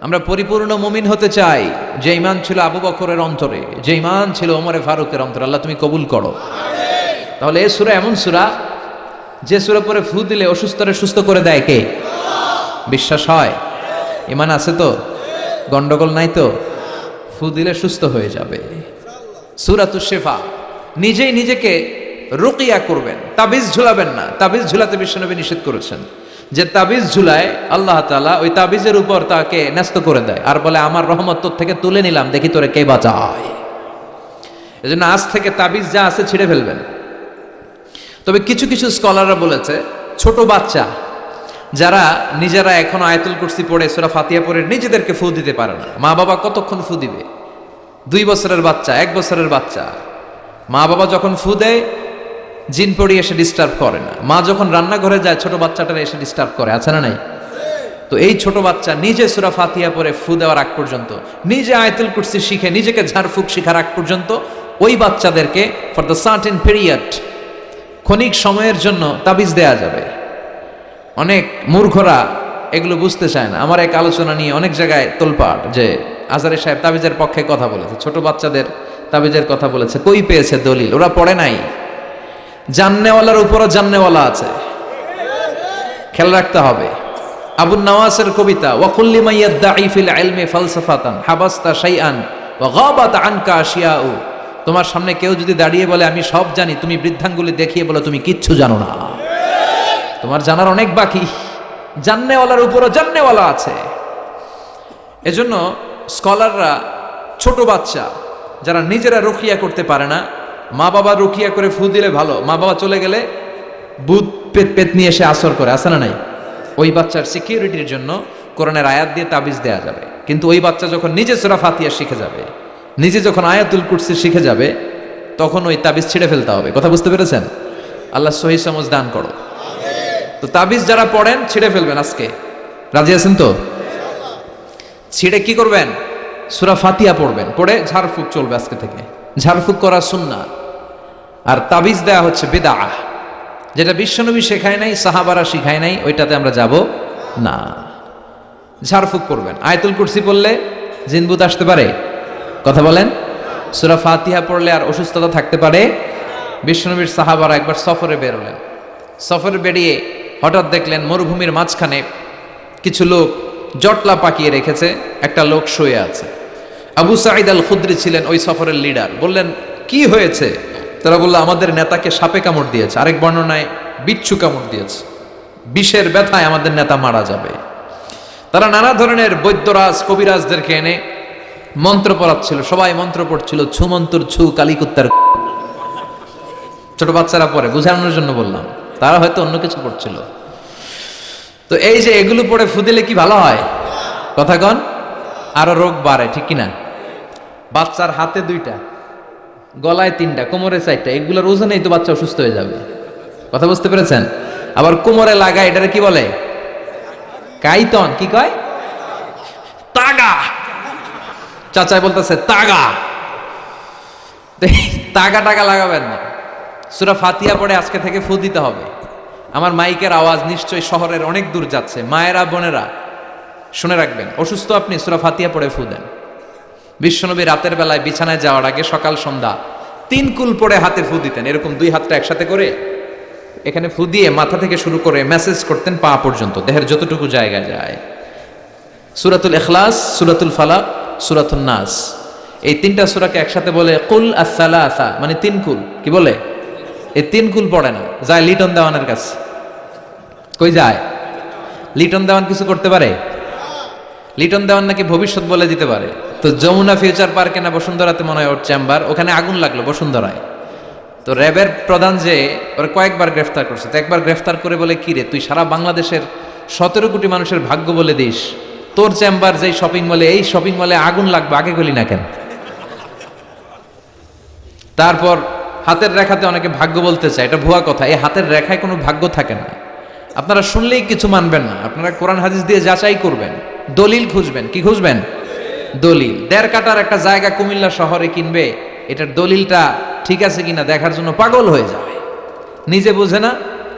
Speaker 1: আমরা পরিপূর্ণ মুমিন হতে চাই। যে ইমান ছিল আবু বকরের অন্তরে, যে ইমান ছিল ওমরে ফারুকের অন্তরে, আল্লাহ তুমি কবুল করো। তাহলে এই সূরা এমন সূরা, যে সূরা পরে ফু দিলে অসুস্থরে সুস্থ করে দেয় কে? বিশ্বাস হয়? ইমান আছে তো? গন্ডগোল নাই তো? ফু দিলে সুস্থ হয়ে যাবে। সূরাতুশ শিফা। নিজেই নিজেকে রুকিয়া করবেন, তাবিজ ঝুলাবেন না। তাবিজ ঝুলাতে বিশ্বনবী নিষেধ করেছেন। যে তাবিজ ঝুলায় আল্লাহ তাআলা ওই তাবিজের উপর তাকে ন্যস্ত করে দেয় আর বলে আমার রহমত তোর থেকে তুলে নিলাম, দেখি তোরে কে বাঁচায়। এজন্য আজ থেকে তাবিজ যা আছে ছিঁড়ে ফেলবেন। তবে কিছু কিছু স্কলাররা বলেছে, ছোট বাচ্চা যারা নিজেরা এখন আয়াতুল কুরসি পড়ে সূরা ফাতিহা পড়ে নিজেদেরকে ফু দিতে পারে না, মা বাবা কতক্ষণ ফু দিবে? 2 বছরের বাচ্চা, 1 বছরের বাচ্চা, মা বাবা যখন ফু দেয় জিন পড়ি এসে ডিস্টার্ব করে না। মা যখন রান্নাঘরে যায় ছোট বাচ্চাটারা এসে ডিস্টার্ব করে, আছে না নাই? তো এই ছোট বাচ্চা নিজে সূরা ফাতিহা পড়ে ফু দেওয়ার আগ পর্যন্ত, নিজে আয়াতুল কুরসি শিখে নিজেকে ঝাড়ফুঁক শিখার আগ পর্যন্ত ওই বাচ্চাদেরকে ফর দ্য সার্টেন পিরিয়ড, ক্ষণিক সময়ের জন্য তাবিজ দেয়া যাবে। অনেক মূর্খরা এগুলো বুঝতে চায় না। আমার এক আলোচনা নিয়ে অনেক জায়গায় তোলপাড় যে আজহারি সাহেব তাবিজের পক্ষে কথা বলেছে, ছোট বাচ্চাদের তাবিজের কথা বলেছে। কই পেয়েছে দলিল? ওরা পড়ে নাই। জান্নেওয়ালার উপরও জান্নেওয়ালা আছে, খেয়াল রাখতে হবে। আবু নওয়াসের কবিতা, ওয়াকুল্লি মাইয়াদ্দাঈ ফিল ইলমি ফালসাফাতান হাবাস্তা শাইআন ওয়া গাবাত আনকা আশিয়াউ। তোমার সামনে কেউ যদি দাঁড়িয়ে বলে আমি সব জানি, তুমি বৃদ্ধাঙ্গুলি দেখিয়ে বলো তুমি কিচ্ছু জানো না, তোমার জানার অনেক বাকি। জান্নেওয়ালার উপরও জান্নেওয়ালা আছে। এজন্য স্কলাররা ছোট বাচ্চা যারা নিজেরা রুকিয়া করতে পারে না, মা বাবা রুকিয়া করে ফু দিলে ভালো, মা বাবা চলে গেলে ভূত পেত নিয়ে এসে আসর করে, আছে না নাই? ওই বাচ্চার সিকিউরিটির জন্য কোরআনের আয়াত দিয়ে তাবিজ দেয়া যাবে। কিন্তু ওই বাচ্চা যখন নিজে সূরা ফাতিহা শিখে যাবে, নিজে যখন আয়াতুল কুরসি শিখে যাবে, তখন ওই তাবিজ ছিঁড়ে ফেলতে হবে। কথা বুঝতে পেরেছেন? আল্লাহ সহি সমঝ দান করো। তো তাবিজ যারা পড়েন ছিঁড়ে ফেলবেন আজকে, রাজি আছেন তো? ছিঁড়ে কি করবেন? সূরা ফাতিহা পড়বেন, পড়ে ঝাড়ফুঁক চলবে আজকে থেকে। ঝাড়ফুঁক করা সুন্নাহ। আর তাবিজ দেয়া হচ্ছে বিদআহ, যেটা বিশ্বনবী শেখায় নাই, সাহাবারা শিখায় নাই, ওইটাতে আমরা যাব না। ঝাড়ফুঁক করবেন। আয়াতুল কুরসি পড়লে জিনবুত আসতে পারে? কথা বলেন। সূরা ফাতিহা পড়লে আর অসুস্থতা থাকতে পারে? বিশ্বনবীর সাহাবারা একবার সফরে বেরোলেন। সফরে বেরিয়ে হঠাৎ দেখলেন মরুভূমির মাঝখানে কিছু লোক জটলা পাকিয়ে রেখেছে, একটা লোক শুয়ে আছে। আবু সাঈদ আল খুদরি ছিলেন ওই সফরের লিডার। বললেন, কি হয়েছে? তারা বলল, আমাদের নেতাকে সাপে কামড় দিয়েছে, আরেক বর্ণনায় বিচ্ছু কামড় দিয়েছে, বিষের ব্যথায় আমাদের নেতা মারা যাবে। তারা নানা ধরনের বৈদ্যরাজ কবিরাজদেরকে এনে মন্ত্র পড়াচ্ছিল, সবাই মন্ত্র পড়ছিল, ছু মন্ত্র ছু কালিকুত্তার। ছোট বাচ্চারা পড়ে, বুঝানোর জন্য বললাম, তারা হয়তো অন্য কিছু পড়ছিল। তো এই যে এগুলো পড়ে ফু দিলে কি ভালো হয়? কথা কন, আরো রোগ বাড়ে, ঠিক কিনা? বাচ্চার হাতে 2টা, গলায় 3টা, কোমরে 4টা, এগুলোর ওজনেই তো বাচ্চা অসুস্থ হয়ে যাবে। কথা বুঝতে পেরেছেন? আবার কোমরে লাগায়, এটারে কি বলে? কাইতন। কি কয়? তাগা। চাচাই বলতেছে তাগা। তাগা টাগা লাগাবেন না। সূরা ফাতিহা পড়ে আজকে থেকে ফু দিতে হবে। আমার মাইকের আওয়াজ নিশ্চয়ই শহরের অনেক দূর যাচ্ছে, মায়েরা বোনেরা শুনে রাখবেন, অসুস্থ আপনি সূরা ফাতিহা পড়ে ফু দেন। বিশ্বনবী রাতের বেলায় বিছানায় যাওয়ার আগে সকাল সন্ধ্যা 3 কুল পড়ে হাতে ফু দিতেন, এরকম 2 হাতটা একসাথে করে এখানে ফু দিয়ে মাথা থেকে শুরু করে মেসেজ করতেন পা পর্যন্ত, দেহের যতটুকু জায়গা যায়। সূরাতুল ইখলাস, সূরাতুল ফালাক, সূরাতুন নাস, এই 3টা সূরাকে একসাথে বলে কুল আস-সালাসা, মানে 3 কুল। কি বলে? এই 3 কুল পড়ে না, যায় লিটন দেওয়ানের কাছে। কই যায়? লিটন দেওয়ান কিছু করতে পারে? লিটন দেওয়ান নাকি ভবিষ্যৎ বলে দিতে পারে। তো যমুনা ফিউচার পার্কে না বসুন্ধরাতে মনে হয় ওর চেম্বার, ওখানে আগুন লাগলো বসুন্ধরায়। তো র্যাবের প্রধান যে ওরা কয়েকবার গ্রেফতার করছে, তো একবার গ্রেফতার করে বলে, কি রে তুই সারা বাংলাদেশের 17 কোটি মানুষের ভাগ্য বলে দিস, তোর চেম্বার যেই শপিং মলে, এই শপিং মলে আগুন লাগবে, আগে গলি না কেন? তারপর হাতের রেখাতে অনেকে ভাগ্য বলতে চায়, এটা ভুয়া কথা। এই হাতের রেখায় কোনো ভাগ্য থাকে না। আপনারা শুনলেই কিছু মানবেন না, আপনারা কোরআন হাদিস দিয়ে যাচাই করবেন, দলিল খুঁজবেন। কি খুঁজবেন? দলিল। 1.5 কাঠার একটা জায়গা কুমিল্লা শহরে কিনবে, এটার দলিলটা ঠিক আছে কিনা দেখার জন্য পাগল হয়ে যাবে। নিজে বুঝে না,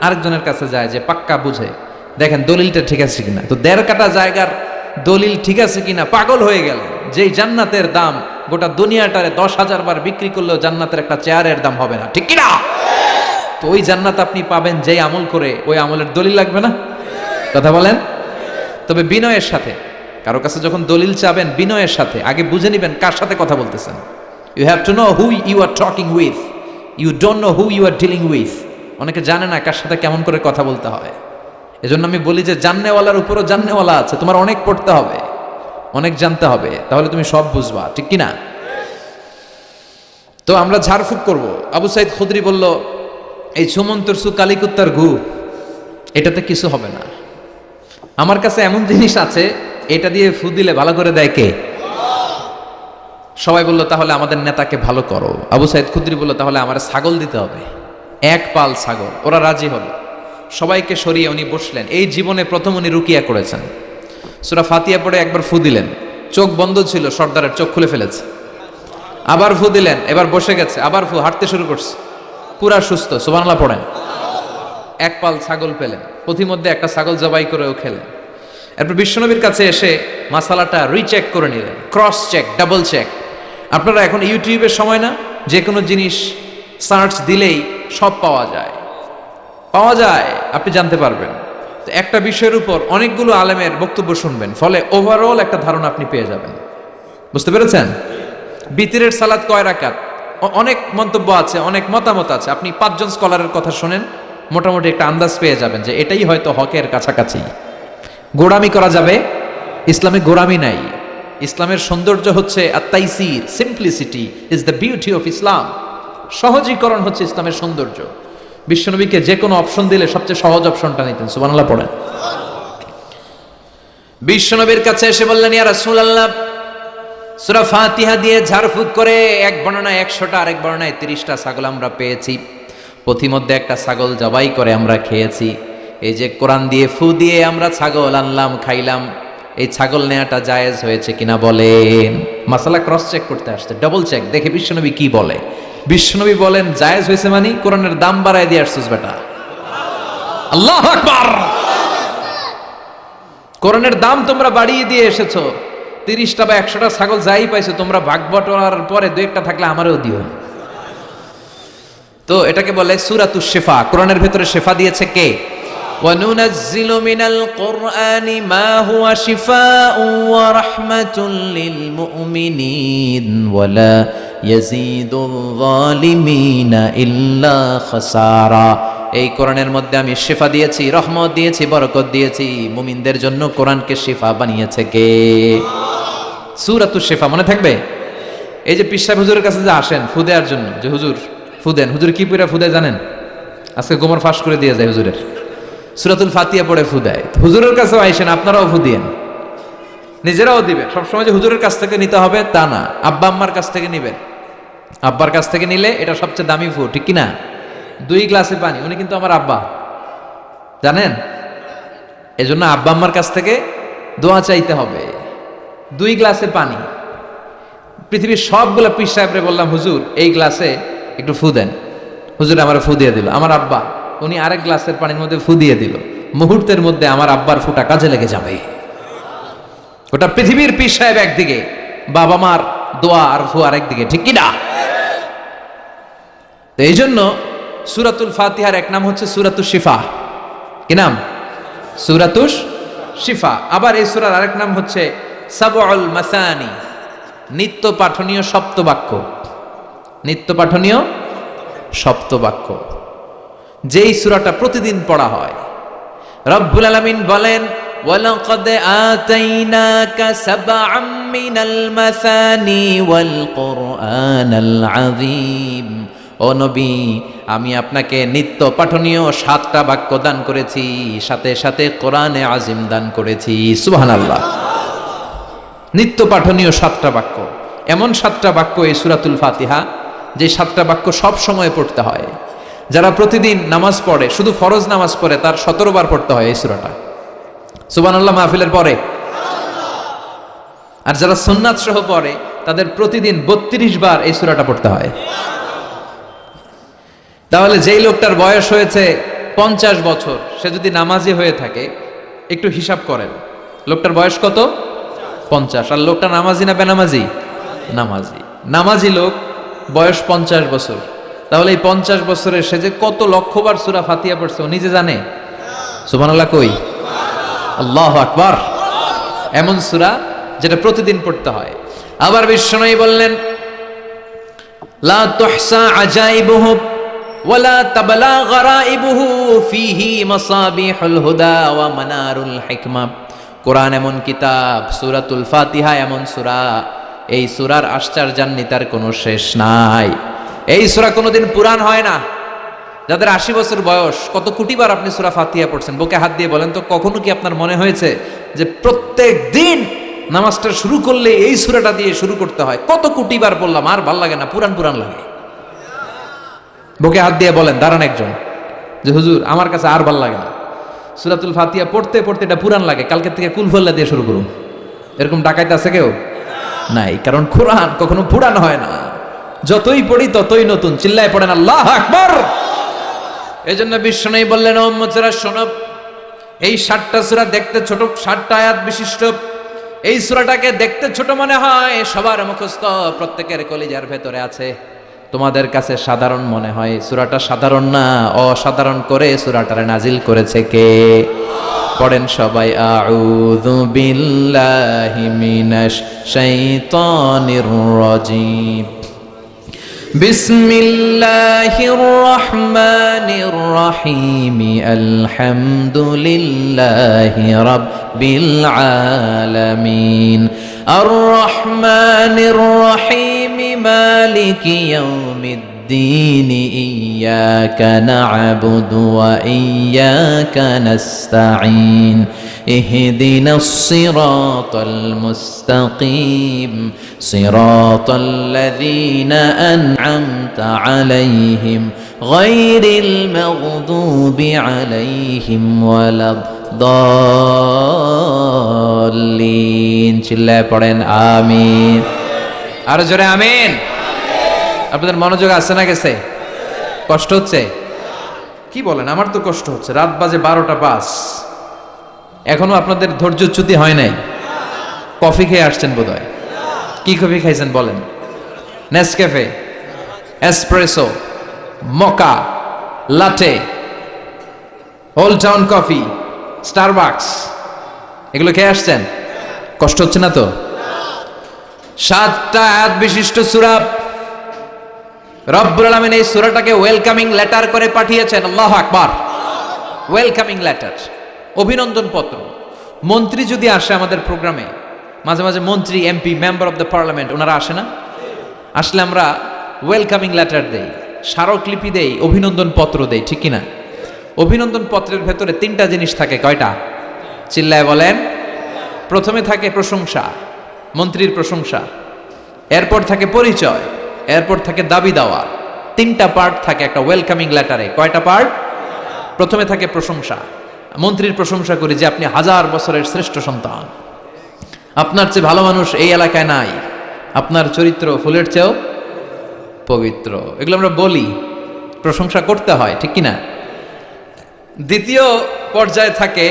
Speaker 1: আরেকজনের কাছে যায় যে পাক্কা বুঝে, দেখেন দলিলটা ঠিক আছে কিনা। তো 1.5 কাঠা জায়গার দলিল ঠিক আছে কিনা পাগল হয়ে গেল। যেই জান্নাতের দাম গোটা দুনিয়াটারে 10,000 বার বিক্রি করলেও জান্নাতের একটা চেয়ারের দাম হবে না, ঠিক কিনা? তো ওই জান্নাত আপনি পাবেন যেই আমল করে, ওই আমলের দলিল লাগবে না? কথা বলেন। তবে বিনয়ের সাথে, কারো কাছে যখন দলিল চাবেন বিনয়ের সাথে আগে বুঝে নিবেন কার সাথে কথা বলতেছেন। You have to know who you are talking with, you don't know who you are dealing with. অনেকে জানে না কার সাথে কেমন করে কথা বলতে হয়। এজন্য আমি বলি যে জাননেওয়ালার উপরও জাননেওয়ালা আছে, তোমার অনেক পড়তে হবে, অনেক জানতে হবে, তাহলে তুমি সব বুঝবা, ঠিক কিনা? তো আমরা ঝাড়ফুঁক করব। আবু সাইদ খুদরি বলল, এই সুমন্তরসু কালিকুত্তার ঘু, এটাতে কিছু হবে না। আমার কাছে এমন জিনিস আছে, এটা দিয়ে ফু দিলে ভালো করে দেয় কে? সবাই বলল, তাহলে আমাদের নেতাকে ভালো করো। আবু সাইদ খুদরি বলল, তাহলে আমার ছাগল দিতে হবে, 1 পাল ছাগল। ওরা রাজি হলো, সবাইকে সরিয়ে উনি বসলেন। এই জীবনে প্রথম উনি রুকিয়া করেছেন। সূরা ফাতিহা পড়ে একবার ফু দিলেন, চোখ বন্ধ ছিল, সর্দারের চোখ খুলে ফেলেছে। আবার ফু দিলেন, এবার বসে গেছে, আবার ফু, হাঁটতে শুরু করছে, পুরা সুস্থ। সুবহানাল্লাহ পড়েন। 1 পাল ছাগল পেলেন, পথিমধ্যে একটা ছাগল জবাই করেও খেলেন। এরপর বিশ্বনবীর কাছে এসে মাসালাটা রিচেক করে নিলেন, ক্রস চেক, ডাবল চেক। আপনারা এখন ইউটিউবের সময় না, যে কোনো জিনিস সার্চ দিলেই সব পাওয়া যায়, আপনি জানতে পারবেন। তো একটা বিষয়ের উপর অনেকগুলো আলেমের বক্তব্য শুনবেন, ফলে ওভারঅল একটা ধারণা আপনি পেয়ে যাবেন। বুঝতে পেরেছেন? বিতিরের সালাত কয় রাকাত, অনেক মন্তব্য আছে, অনেক মতামত আছে। আপনি 5 জন স্কলারের কথা শুনেন, মোটামুটি একটা আন্দাজ পেয়ে যাবেন যে এটাই হয়তো হকের কাছাকাছি। গোড়ামি করা যাবে? ইসলামে গোড়ামি নাই। ইসলামের সৌন্দর্য হচ্ছে আত-তাইসির, simplicity is the beauty of Islam. সহজীকরণ হচ্ছে ইসলামের সৌন্দর্য। বিশ্বনবীকে যে কোনো অপশন দিলে সবচেয়ে সহজ অপশনটা নিতেন। সুবহানাল্লাহ পড়েন। বিশ্বনবীর কাছে এসে বললেন, ইয়া রাসূলুল্লাহ, সূরা ফাতিহা দিয়ে ঝাড়ফুঁক করে এক বর্ণনায় 100টা, আরেক বর্ণনায় 30টা ছাগল আমরা পেয়েছি। পথিমধ্যে একটা ছাগল জবাই করে আমরা খেয়েছি। এই যে কোরআন দিয়ে ফু দিয়ে আমরা ছাগল আনলাম, খাইলাম, এই ছাগল নেওয়াটা জায়েজ হয়েছে কিনা বলেন। মাসালা ক্রস চেক করতে আসছে, ডাবল চেক, দেখে বিশ্বনবী কি বলে। বিশ্বনবী বলেন জায়েজ হয়েছে মানে কোরআনের দাম বাড়ায় দিয়ে আসছিস বেটা। আল্লাহু আকবার। কোরআনের দাম তোমরা বাড়িয়ে দিয়ে এসেছো। 30টা বা 100টা ছাগল যাই পাইছো তোমরা, ভাগ বটোয়ারার পরে 2-1টা থাকলে আমারও দিও। তো এটাকে বলে সূরাতুশ শিফা। কোরআনের ভেতরে শিফা দিয়েছে কে? وَنُنَزِّلُ مِنَ الْقُرْآنِ مَا هُوَ شِفَاءٌ وَرَحْمَةٌ لِّلْمُؤْمِنِينَ وَلَا يَزِيدُ الظَّالِمِينَ إِلَّا خَسَارًا। এই কোরআনের মধ্যে আমি শিফা দিয়েছি, রহমত দিয়েছি, বরকত দিয়েছি। মুমিনদের জন্য কোরআনকে শিফা বানিয়েছে কে? সূরাতুশ শিফা মনে থাকবে? এই যে পীর সাহেব হুজুরের কাছে যে আসেন ফু দেওয়ার জন্য, যে হুজুর ফু দেন, হুজুর কি পড়ে ফু দেয় জানেন? আজকে গোমর ফাঁস করে দিয়ে যায় হুজুরের, সূরাতুল ফাতিহা পড়ে ফু দেয়। হুজুরের কাছেও আইসেন, আপনারাও ফু দিয়েন, নিজেরাও দিবেন। সবসময় যে হুজুরের কাছ থেকে নিতে হবে তা না, আব্বা আম্মার কাছ থেকে নিবেন। আব্বার কাছ থেকে নিলে এটা সবচেয়ে দামি ফু, ঠিক কিনা? 2 গ্লাসে পানি, উনি কিন্তু আমার আব্বা, জানেন? এজন্য আব্বা আম্মার কাছ থেকে দোয়া চাইতে হবে। 2 গ্লাসে পানি, পৃথিবীর সবগুলো পীর সাহেবরে বললাম হুজুর এই গ্লাসে একটু ফু দেন, হুজুর আমার ফু দিয়ে দিল। আমার আব্বা উনি আরেক গ্লাসের পানির মধ্যে ফু দিয়ে দিল, মুহূর্তের মধ্যে আমার আব্বার ফুটা কাজে লেগে যাবে। ওটা পৃথিবীর পীর সাহেব একদিকে, বাবা মার দোয়া আর ফু আরেকদিকে, ঠিক কি না? তো এই জন্য সূরাতুল ফাতিহার এক নাম হচ্ছে সূরাতুশ শিফা। কি নাম? সূরাতুশ শিফা। আবার এই সূরার আরেক নাম হচ্ছে সাবউল মাসানি, নিত্য পাঠনীয় সপ্তবাক্য। নিত্য পাঠনীয় সপ্তবাক্য, যেই সূরাটা প্রতিদিন পড়া হয়। রব্বুল আলামিন বলেন ওয়ালাকাদ আতাইনাকা সাবআম মিনাল মাসানি ওয়াল কুরআনাল আযীম। ও নবী, আমি আপনাকে নিত্য পাঠনীয় 7টা বাক্য দান করেছি, সাথে সাথে কোরআনে আজিম দান করেছি। সুবহানাল্লাহ। নিত্য পাঠনীয় 7টা বাক্য, এমন 7টা বাক্য এই সূরাতুল ফাতিহা, যে 7টা বাক্য সব সময় পড়তে হয়। যারা প্রতিদিন নামাজ পড়ে, শুধু ফরজ নামাজ পড়ে, তার 17 বার পড়তে হয় এই সূরাটা। সুবহানাল্লাহ মাহফিলের পরে। আর যারা সুন্নাত সহ পড়ে, তাদের প্রতিদিন 32 বার এই সূরাটা পড়তে হয়। তাহলে যেই লোকটার বয়স হয়েছে 50 বছর, সে যদি নামাজি হয়ে থাকে, একটু হিসাব করেন লোকটার বয়স কত? 50। আর লোকটা নামাজি না বেনামাজি? নামাজি। নামাজি লোক, বয়স 50 বছর। তাহলে এই 50 বছরে সে যে কত লক্ষবার সূরা ফাতিহা পড়ছে ও নিজে জানে? সুবহানাল্লাহ কই? আল্লাহু আকবার। এমন সূরা যেটা প্রতিদিন পড়তে হয়। আবার বিশ্বনবী বললেন লা তুহসা আজাইবুহু ওয়ালা তাবলা গরাইবুহু ফিহি মাসাবিহুল হুদা ওয়া মানারুল হিকমা। কোরআন এমন কিতাব, সূরাতুল ফাতিহা এমন সূরা, এই সূরার আশ্চর্যান্বিতার কোনো শেষ নাই। এই সূরা কোনোদিন পুরান হয় না। যাদের 80 বছর বয়স, কত কোটিবার আপনি সূরা ফাতিহা পড়ছেন? বুকে হাত দিয়ে বলেন তো, কখনো কি আপনার মনে হয়েছে যে প্রত্যেক দিন নামাজটা শুরু করলে এই সূরাটা দিয়ে শুরু করতে হয়? কত কোটিবার বললাম, আর ভাল লাগে না, পুরান পুরান লাগে। বুকে হাত দিয়ে বলেন, দাঁড়ান একজন, যে হুজুর আমার কাছে আর ভাল লাগে না, সূরাতুল ফাতিহা পড়তে পড়তে এটা পুরান লাগে, কালকে থেকে কুলফল্লা দিয়ে শুরু করুন। এরকম ডাকাইতে আছে কেউ? নাই। কারণ কোরআন কখনো পুরান হয় না, যতই পড়ি ততই নতুন। চিল্লায় পড়েন আল্লাহু আকবার। এজন্য বিশ্বনবী বললেন, ও উম্মতেরা শোনো, এই 7টা সূরা দেখতে ছোট, 7টা আয়াত বিশিষ্ট। এই সূরাটাকে দেখতে ছোট মনে হয়, সবার মুখস্থ, প্রত্যেকের কলিজার ভেতরে আছে। তোমাদের কাছে সাধারণ মনে হয়, সূরাটা সাধারণ না, অসাধারণ করে সূরাটারে নাজিল করেছে কে? পড়েন সবাই, আউযু বিল্লাহি মিনাশ শাইতানির রাজীম। বিসমিল্লাহির রহমানির রহিম। আলহামদুলিল্লাহি রাব্বিল আলামিন। আর রহমানির রহিম। মালিকি ইয়াউমিদ্দিন। ইয়াকা না'বুদু ওয়া ইয়াকা নাস্তাঈন। ইহদিনাস সিরাতাল মুস্তাকিম। সিরাতাল লাযীনা আন'আমতা আলাইহিম গায়রিল মাগদুবি আলাইহিম ওয়ালাদ-দাল্লিন। চিল্লায় পড়েন আমিন। আর জোরে আমিন। আপনাদের মনোযোগ আছে না গেছে? কষ্ট হচ্ছে? কি বলেন? আমার তো কষ্ট হচ্ছে। রাত বাজে 12টা 5, এখনো আপনাদের ধৈর্যচ্যুতি হয় নাই? কফি খেয়ে আসছেন বোধহয়। কি কফি খাইছেন বলেন? Nescafe, espresso, মকা, লাটে, old town coffee, Starbucks, এগুলো খেয়ে আসছেন? কষ্ট হচ্ছে না তো? 7টা আয়াত বিশিষ্ট সূরা, রব্বুল আলামিন এই সূরাটাকে ওয়েলকামিং লেটার করে পাঠিয়েছেন। আল্লাহু আকবার। ওয়েলকামিং লেটার, অভিনন্দন পত্র। মন্ত্রী যদি আসে আমাদের প্রোগ্রামে, মাঝে মাঝে মন্ত্রী, MP, member of the parliament, ওনারা আসে না? আসলে আমরা ওয়েলকামিং লেটার দেই, স্মারকলিপি দেই, অভিনন্দন পত্র দেই, ঠিক কিনা? অভিনন্দন পত্রের ভেতরে 3টা জিনিস থাকে। কয়টা? চিল্লায় বলেন। প্রথমে থাকে প্রশংসা, মন্ত্রীর প্রশংসা, এরপর থাকে পরিচয়, এরপর থাকে দাবি দেওয়া। 3টা পার্ট থাকে একটা ওয়েলকামিং লেটারে। কয়টা পার্ট? প্রথমে থাকে প্রশংসা, মন্ত্রীর প্রশংসা করি যে আপনি 1000 বছরের শ্রেষ্ঠ সন্তান, আপনার চেয়ে ভালো মানুষ এই এলাকায় নাই, আপনার চরিত্র ফুলের চেয়েও পবিত্র। এগুলো আমরা বলি, প্রশংসা করতে হয়, ঠিক কিনা? দ্বিতীয় পর্যায়ে থাকে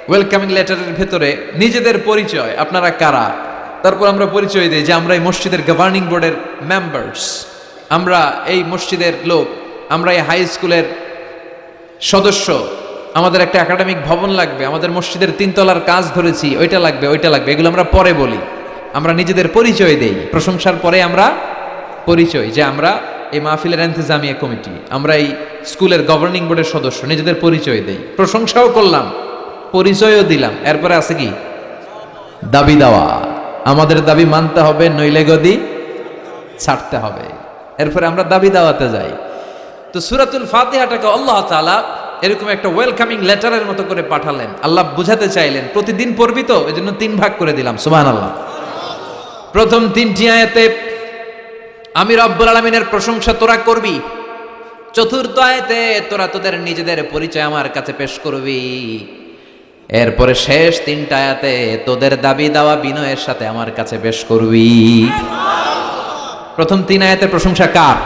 Speaker 1: ওয়েলকামিং লেটারের ভেতরে নিজেদের পরিচয়, আপনারা কারা। তারপর আমরা পরিচয় দিই যে আমরা এই মসজিদের গভর্নিং বোর্ডের মেম্বার্স, আমরা এই মসজিদের লোক, আমরা এই হাই স্কুলের সদস্য, আমাদের একটা একাডেমিক ভবন লাগবে, আমাদের মসজিদের 3 তলার কাজ ধরেছি, ওইটা লাগবে, ওইটা লাগবে। এগুলো আমরা পরে বলি, আমরা নিজেদের পরিচয় দেই। প্রশংসার পরে আমরা পরিচয়, যে আমরা এই মাহফিলের ইন্তেজামিয়া কমিটি, আমরা এই স্কুলের গভর্নিং বোর্ডের সদস্য, নিজেদের পরিচয় দেই। প্রশংসাও করলাম, পরিচয়ও দিলাম। এরপরে আছে কি? দাবি দেওয়া। আমাদের দাবি মানতে হবে, নইলে গদি ছাড়তে হবে। এরপরে আমরা দাবি দেওয়াতে যাই। তো সূরাতুল ফাতিহাটাকে আল্লাহ তাআলা এরকম একটা ওয়েলকামিং লেটারের মতো করে পাঠালেন। আল্লাহ বুঝাতে চাইলেন প্রতিদিন পড়বি তো, এজন্য 3 ভাগ করে দিলাম। সুবহানাল্লাহ। প্রথম 3টি আয়াতে আমি রব্বুল আলামিনের প্রশংসা তোরা করবি। চতুর্থ আয়াতে তোরা তোদের নিজেদের পরিচয় আমার কাছে পেশ করবি। এরপরে শেষ 3টা আয়াতে তোদের দাবি দাওয়া বিনয়ের সাথে আমার কাছে পেশ করবি। প্রথম 3 আয়াতে প্রশংসা কার?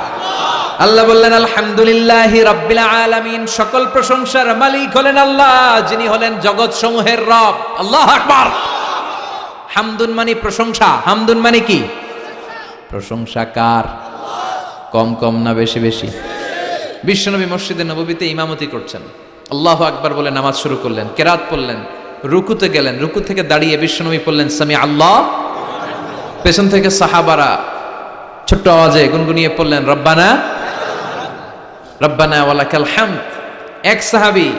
Speaker 1: আল্লাহ বললেন আলহামদুলিল্লাহি রাব্বিল আলামিন, সকল প্রশংসার মালিক হলেন আল্লাহ, যিনি হলেন জগৎ সমূহের রব। আল্লাহু আকবার। হামদুন মানে প্রশংসা। হামদুন মানে কি? প্রশংসা কার? কম কম না বেশি বেশি? বিশ্বনবী মসজিদে নববীতে ইমামতি করছেন, আল্লাহু আকবার বলে নামাজ শুরু করলেন, কেরাত পড়লেন, রুকুতে গেলেন, রুকু থেকে দাঁড়িয়ে বিশ্বনবী পড়লেন সামি আল্লাহ। পেছন থেকে সাহাবারা ছোট্ট আওয়াজে গুনগুনিয়ে পড়লেন রব্বানা রব্বানা ওয়ালাকাল হামদ। এক সাহাবী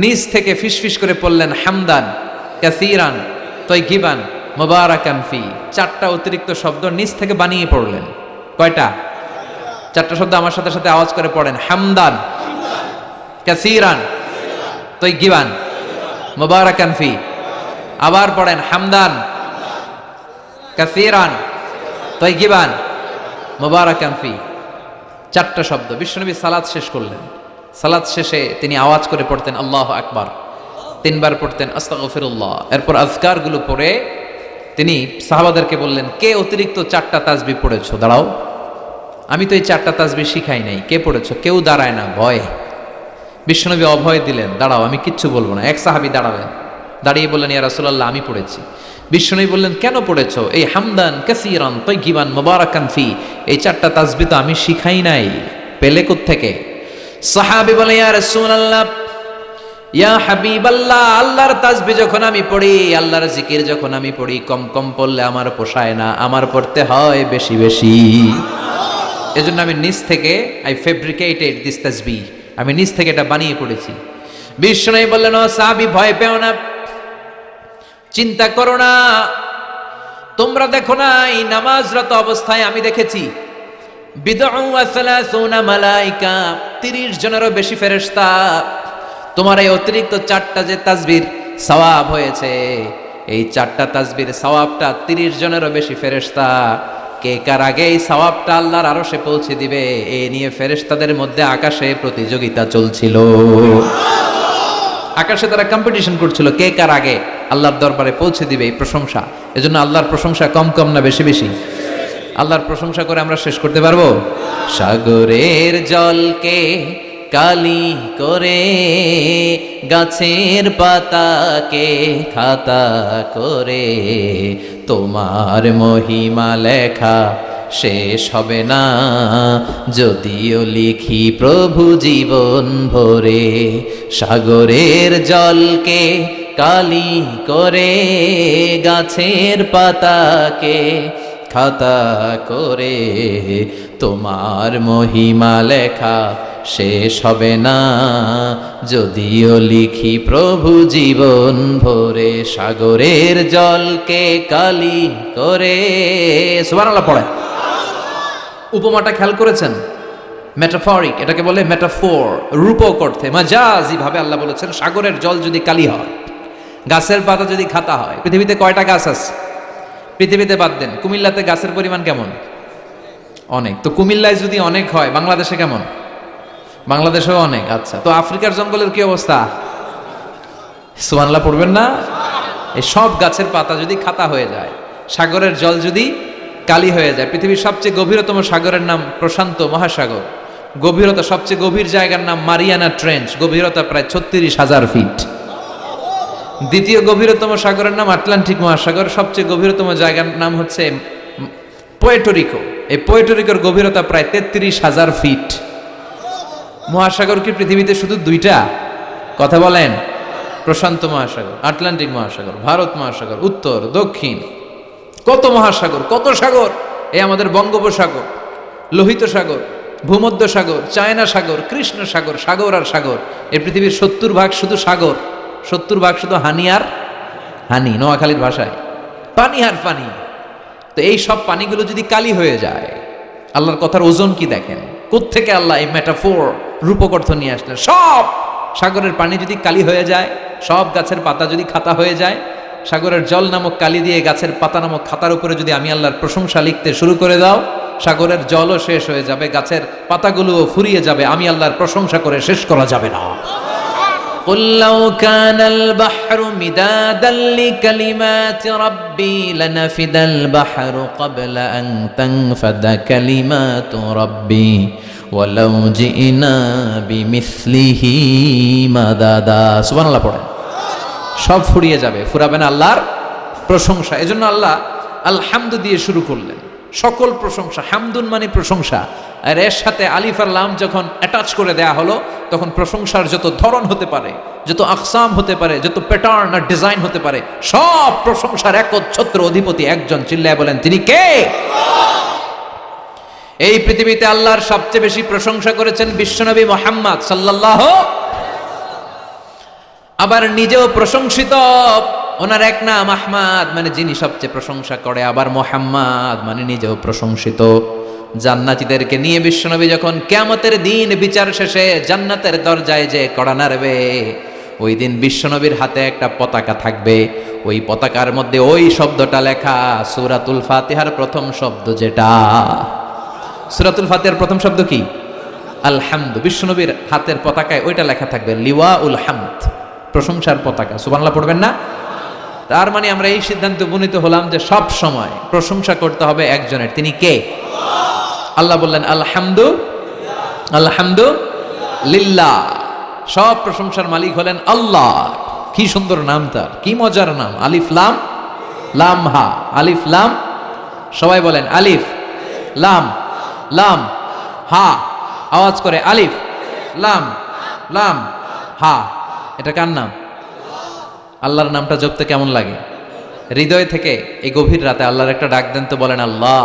Speaker 1: নিজ থেকে ফিসফিস করে পড়লেন হামদান কাসীরান তাইয়িবান মুবারাকান ফি। 4টা অতিরিক্ত শব্দ নিজ থেকে বানিয়ে পড়লেন। কয়টা? 4টা শব্দ আমার সাথে সাথে আওয়াজ করে পড়েন। হামদান কাসীরান তাইয়িবান মুবারাকান ফি। আবার পড়েন হামদান কাসীরান তাইয়িবান মুবারাকান ফি। 4টা শব্দ। বিশ্বনবী সালাত শেষ করলেন, সালাত শেষে তিনি আওয়াজ করে পড়তেন আল্লাহু আকবার, 3 বার পড়তেন আস্তাগফিরুল্লাহ। এরপর আজকারগুলো পড়ে তিনি সাহাবাদেরকে বললেন, কে অতিরিক্ত 4টা তাসবিহ পড়েছো? দাঁড়াও, আমি তো এই 4টা তাসবিহ শিখাই নাই, কে পড়েছো? কেউ দাঁড়ায় না, ভয়। বিশ্বনবী অভয় দিলেন, দাঁড়াও, আমি কিচ্ছু বলবো না। এক সাহাবী দাঁড়ালেন, দাঁড়িয়ে বললেন ইয়া রাসূলুল্লাহ, আমি পড়েছি। বিশ্বনবী বললেন, কেন পড়েছো? এই হামদান কাসীরান তাইয়িবান মুবারাকান ফি, এই 4টা তাসবিহ তো আমি শিখাই নাই, পেলে কোত্থেকে? সাহাবী বলে ইয়া রাসূলুল্লাহ, ইয়া হাবিবাল্লাহ, আল্লাহর তাসবিহ যখন আমি পড়ি, আল্লাহর জিকির যখন আমি পড়ি, কম কম পড়লে আমার পোষায় না, আমার পড়তে হয় বেশি বেশি। এজন্য আমি নিজ থেকে আই ফেব্রিকেটেড দিস তাসবিহ, আমি নিজ থেকে এটা বানিয়ে পড়েছি। বিশ্বনবী বললেন, ও সাহাবী, ভয় পেও না, চিন্তা করো না, তোমরা দেখো না এই নামাজরত অবস্থায় আমি দেখেছি বিদউ ওয়া সালাসুনা মালাইকা, 30 জনেরও বেশি ফেরেশতা। তোমার এই অতিরিক্ত 4টা যে তাসবির সওয়াব হয়েছে, এই 4টা তাসবির সওয়াবটা 30 জনেরও বেশি ফেরেশতা কে কার আগে এই সওয়াবটা আল্লাহর আরশে পৌঁছে দিবে, এই নিয়ে ফেরেশতাদের মধ্যে আকাশে প্রতিযোগিতা চলছিল। আকাশে তারা কম্পিটিশন করছিল, কে কার আগে আল্লাহর দরবারে পৌঁছে দিবে এই প্রশংসা। এজন্য আল্লাহর প্রশংসা কম কম না বেশি বেশি? আল্লাহর প্রশংসা করে আমরা শেষ করতে পারবো? সাগরের জলকে কালি করে, গাছের পাতাকে খাতা করে, তোমার মহিমা লেখা শেষ হবে না, যদিও লিখি প্রভু জীবন ভরে। সাগরের জলকে কালি করে, গাছের পাতাকে খাতা করে, তোমার মহিমা লেখা শেষ হবে না, যদিও লিখি প্রভু জীবন ভরে। সাগরের জলকে কালি করে, সুবহানাল্লাহ পড়ে। উপমাটা খেয়াল করেছেন? মেটাফরিক, এটাকে বলে মেটাফোর, রূপক অর্থে, মাজাজি ভাবে আল্লাহ বলেছেন সাগরের জল যদি কালি হয়, গাছের পাতা যদি খাতা হয়। পৃথিবীতে কয়টা গাছ আছে? পৃথিবীতে বাদ দেন, কুমিল্লাতে গাছের পরিমাণ কেমন? অনেক। তো কুমিল্লায় যদি অনেক হয়, বাংলাদেশে কেমন? বাংলাদেশেও অনেক। আচ্ছা, তো আফ্রিকার জঙ্গলের কি অবস্থা? সুবহানাল্লাহ পড়বেন না? এই সব গাছের পাতা যদি খাতা হয়ে যায়, সাগরের জল যদি কালি হয়ে যায়। পৃথিবীর সবচেয়ে গভীরতম সাগরের নাম প্রশান্ত মহাসাগর। গভীরতা, সবচেয়ে গভীর জায়গার নাম মারিয়ানা ট্রেঞ্চ, গভীরতা প্রায় 36,000 ফিট। দ্বিতীয় গভীরতম সাগরের নাম আটলান্টিক মহাসাগর, সবচেয়ে গভীরতম জায়গার নাম হচ্ছে পোয়েটোরিকো। এই পোয়েটোরিকোর গভীরতা প্রায় 33,000 ফিট। মহাসাগর কি পৃথিবীতে শুধু দুইটা? কথা বলেন। প্রশান্ত মহাসাগর, আটলান্টিক মহাসাগর, ভারত মহাসাগর, উত্তর দক্ষিণ, কত মহাসাগর, কত সাগর। এই আমাদের বঙ্গোপসাগর, লোহিত সাগর, ভূমধ্য সাগর, চায়না সাগর, কৃষ্ণ সাগর, সাগর আর সাগর। এই পৃথিবীর 70 ভাগ শুধু সাগর, 70 ভাগ শুধু হানি আর হানি, নোয়াখালীর ভাষায় পানি আর পানি। তো এই সব পানিগুলো যদি কালি হয়ে যায়, আল্লাহর কথার ওজন কি দেখেন? কোত্থেকে আল্লাহ এই মেটাফোর, রূপক অর্থ নিয়ে আসলেন? সব সাগরের পানি যদি কালি হয়ে যায়, সব গাছের পাতা যদি খাতা হয়ে যায়, সাগরের জল নামক কালি দিয়ে গাছের পাতা নামক খাতার উপরে যদি আমি আল্লাহর প্রশংসা লিখতে শুরু করে দাও, সাগরের জলও শেষ হয়ে যাবে, গাছের পাতাগুলোও ফুরিয়ে যাবে, আমি আল্লাহর প্রশংসা করে শেষ করা যাবে না। قُلْ لَوْ كَانَ الْبَحْرُ مِدَادًا لِكَلِمَاتِ رَبِّي لَنَفِدَ الْبَحْرُ قَبْلَ أَن تَنفَدَ كَلِمَاتُ رَبِّي وَلَوْ جِئْنَا بِمِثْلِهِ مَدَدًا। সুবহানাল্লাহ পড়েন। সব ফুরিয়ে যাবে, ফুরাবে না আল্লাহর প্রশংসা। এজন্য আল্লাহ আলহামদু দিয়ে শুরু করলেন। সকল প্রশংসা, হামদুন মানে প্রশংসা, আর এর সাথে আলিফ আর লাম যখন অ্যাটাচ করে দেয়া হলো, তখন প্রশংসার যত ধরন হতে পারে, যত আকসাম হতে পারে, যত প্যাটার্ন আর ডিজাইন হতে পারে, সব প্রশংসার একচ্ছত্র অধিপতি একজন। চিল্লায় বলেন, তিনি কে? এই পৃথিবীতে আল্লাহর সবচেয়ে বেশি প্রশংসা করেছেন বিশ্বনবী মুহাম্মদ সাল্লাল্লাহু, আবার নিজেও প্রশংসিত। ওনার এক নাম আহমদ, মানে যিনি সবচেয়ে প্রশংসা করে, আবার মুহাম্মদ মানে নিজেও প্রশংসিত। জান্নাতীদেরকে নিয়ে বিশ্বনবী যখন কিয়ামতের দিন বিচার শেষে জান্নাতের দরজায় যে কড়া নাড়বে, ওই দিন বিশ্বনবীর হাতে একটা পতাকা থাকবে। ওই পতাকার মধ্যে ওই শব্দটা লেখা, সূরাতুল ফাতিহার প্রথম শব্দ যেটা। সূরাতুল ফাতিহার প্রথম শব্দ কি? আলহামদু। বিশ্বনবীর হাতের পতাকায় ওইটা লেখা থাকবে, লিওয়াউল হামদ, প্রশংসার পতাকা। সুবহানাল্লাহ পড়বেন না? তার মানে আমরা এই সিদ্ধান্তে উপনীত হলাম যে সব সময় প্রশংসা করতে হবে একজনের। তিনি কে? আল্লাহ বললেন আলহামদু, আলহামদু লিল্লাহ। সব প্রশংসার মালিক হলেন আল্লাহ। কি সুন্দর নাম তার, কি মজার নাম। আলিফ লাম লাম হা, আলিফ লাম। সবাই বলেন আলিফ লাম লাম হা। আওয়াজ করে আলিফ লাম লাম হা। এটা কার নাম? আল্লাহর নামটা জপতে কেমন লাগে? হৃদয় থেকে এই গভীর রাতে আল্লাহর একটা ডাক দেন তো, বলেন আল্লাহ।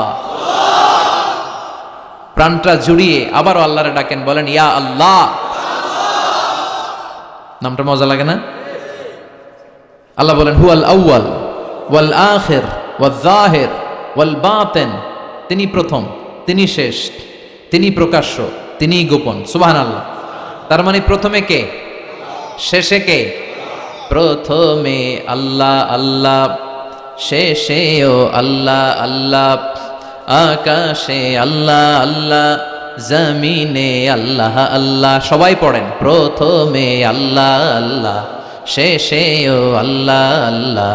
Speaker 1: প্রাণটা জুড়িয়ে আবারও আল্লাহরে ডাকেন, বলেন ইয়া আল্লাহ। নামটা মজা লাগে না? আল্লাহ বলেন হুয়াল আউয়াল ওয়াল আখির ওয়াল যাহির ওয়াল বাতিন। তিনি প্রথম, তিনি শেষ, তিনি প্রকাশ্য, তিনি গোপন। সুবহানাল্লাহ। তার মানে প্রথমে কে, শেষে কে? প্রথমে আল্লাহ আল্লাহ, শেষেও আল্লাহ আল্লাহ, আকাশে আল্লাহ আল্লাহ, জমিনে আল্লাহ আল্লাহ। সবাই পড়েন, প্রথমে আল্লাহ আল্লাহ, শেষেও আল্লাহ আল্লাহ,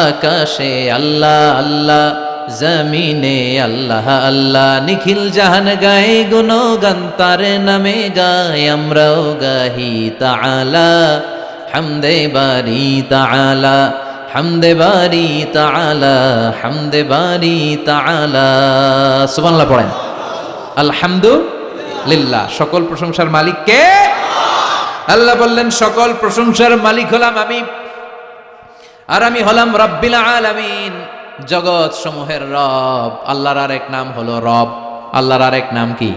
Speaker 1: আকাশে আল্লাহ আল্লাহ, জমিনে আল্লাহ আল্লাহ। নিখিল জাহান গায়ে গুণগান তার নামে গায়, আমরাও গাহি তাআলা হামদে বারি তাআলা, হামদে বারি তাআলা, হামদে বারি তাআলা। সুবহানাল্লাহ পড়েন। আলহামদুলিল্লাহ, সকল প্রশংসার মালিক কে? আল্লাহ বললেন সকল প্রশংসার মালিক হলাম আমি, আর আমি হলাম রব্বিল আলামিন, জগৎ সমূহের রব। আল্লাহর আরেক নাম হলো রব। আল্লাহর আরেক নাম কি?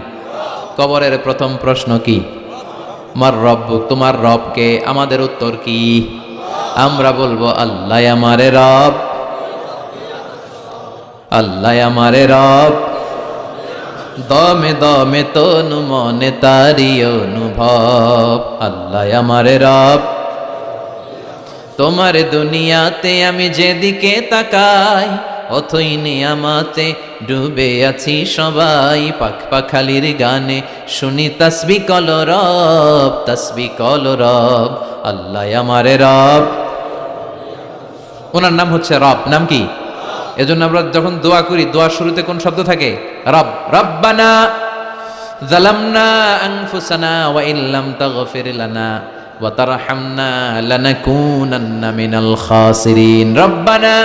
Speaker 1: কবরের প্রথম প্রশ্ন কি? মার রব্বুক, তোমার রব কে? আমাদের উত্তর কি? আমরা বলবো আল্লাহ আমারে রব, আল্লাহ আমারে রব, দমে দমে তনু মনে তারি অনুভব। আল্লাহ আমারে রব, তোমার দুনিয়াতে আমি যেদিকে তাকাই, অথই নিয়ামতে ডুবে আছি সবাই। পাখ পাখালির গানে শুনি তাসবিহ কল রব, তাসবিহ কল রব। আল্লাহ আমারে রব, ওনার নাম হচ্ছে রব। নাম কি? এজন্য আমরা যখন দোয়া করি, দোয়ার শুরুতে কোন শব্দ থাকে? রব। রব্বানা যালামনা আনফুসানা ওয়া ইল্লাম তাগফির লানা ওয়া তারহামনা লানাকুনান্না মিনাল খাসিরিন। রব্বানা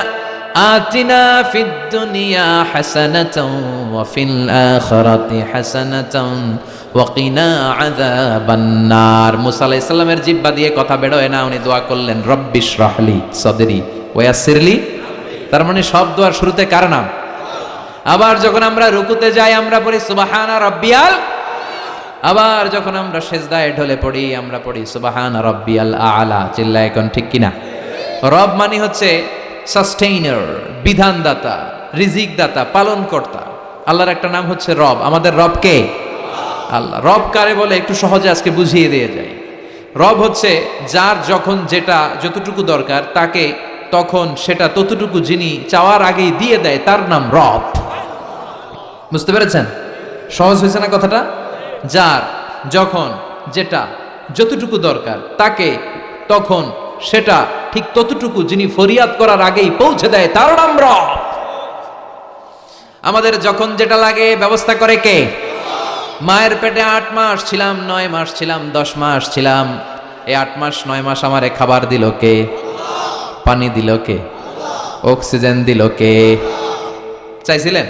Speaker 1: আতিনা ফিদ দুনিয়া হাসানাতাও ওয়া ফিল আখিরাতি হাসানাতাও ওয়া কিনা আযাবান নার। মুসা আলাইহিস সালামের জিহ্বা দিয়ে কথা বের হয় না, উনি দোয়া করলেন রব্বিশ রাহলি সাদরি ওয়া ইয়াসসিরলি। তার মানে সব দোয়ার শুরুতে কার নাম? আবার যখন আমরা রুকুতে যাই আমরা পড়ি সুবহানা রাব্বিয়াল, আবার যখন আমরা সিজদায় ঢলে পড়ি আমরা পড়ি সুবহানা রাব্বিয়াল আ'লা। চিল্লায় কোন ঠিক কিনা? রব মানে হচ্ছে সাস্টেইনার, বিধানদাতা, রিজিক দাতা, পালন কর্তা। আল্লাহর একটা নাম হচ্ছে রব। আমাদের রব কে? আল্লাহ। রব কারে বলে একটু সহজে আজকে বুঝিয়ে দিয়ে যায়। রব হচ্ছে যার যখন যেটা যতটুকু দরকার তাকে তখন সেটা ততটুকু যিনি চাওয়ার আগেই দিয়ে দেয়, তার নাম রব। বুঝতে পেরেছেন? সহজ হয়েছে না কথাটা? যার যখন যেটা যতটুকু দরকার তাকে তখন সেটা ঠিক ততটুকু যিনি ফরিয়াদ করার আগেই পৌঁছে দেয়, তার নাম রব। আমাদের যখন যেটা লাগে ব্যবস্থা করে কে? মায়ের পেটে 8 মাস ছিলাম, 9 মাস ছিলাম, 10 মাস ছিলাম। এই 8 মাস 9 মাস আমারে খাবার দিল কে? পানি দিল কে? অক্সিজেন দিল কে? চাইছিলেন?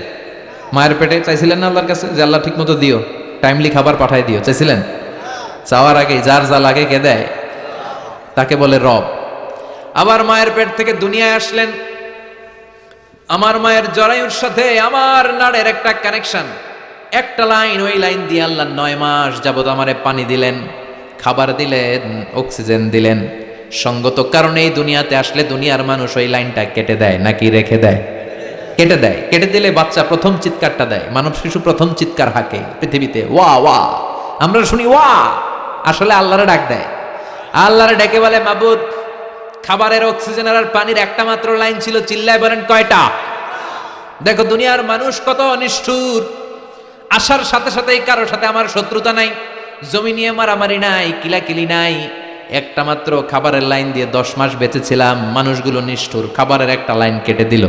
Speaker 1: মায়ের পেটে চাইছিলেন না আল্লাহর কাছে যে আল্লাহ ঠিক মতো দিও, টাইমলি খাবার পাঠাই দিও? চাইছিলেন? চাওয়ার আগে যার যা লাগে কে দেয়? তাকে বলে রব। আবার মায়ের পেট থেকে দুনিয়ায় আসলেন, আমার মায়ের জরায়ুর সাথে আমার নাড়ের একটা কানেকশন, একটা লাইন, ওই লাইন দিয়ে আল্লাহ 9 মাস যাবত আমারে পানি দিলেন, খাবার দিলেন, অক্সিজেন দিলেন। সঙ্গত কারণে এই দুনিয়াতে আসলে দুনিয়ার মানুষ ওই লাইনটা কেটে দেয় নাকি রেখে দেয়? কেটে দেয়। কেটে দিলে বাচ্চা প্রথম চিৎকারটা দেয়, মানব শিশু প্রথম চিৎকার হাঁকে পৃথিবীতে, ওয়া ওয়া। আমরা শুনি ওয়া, আসলে আল্লাহরে ডাক দেয়। আল্লাহরে ডেকে বলে মাবুদ, খাবারের, অক্সিজেনের আর পানির একটা মাত্র লাইন ছিল, চিল্লায় বলেন কয়টা? দেখো দুনিয়ার মানুষ কত নিষ্ঠুর। আসার সাথে সাথেই কারোর সাথে আমার শত্রুতা নাই, জমি নিয়ে মারামারি নাই, কিলাকিলি নাই। একটা মাত্র খাবারের লাইন দিয়ে 10 মাস বেঁচেছিলাম। মানুষগুলো নিষ্ঠুর, খাবারের একটা লাইন কেটে দিল,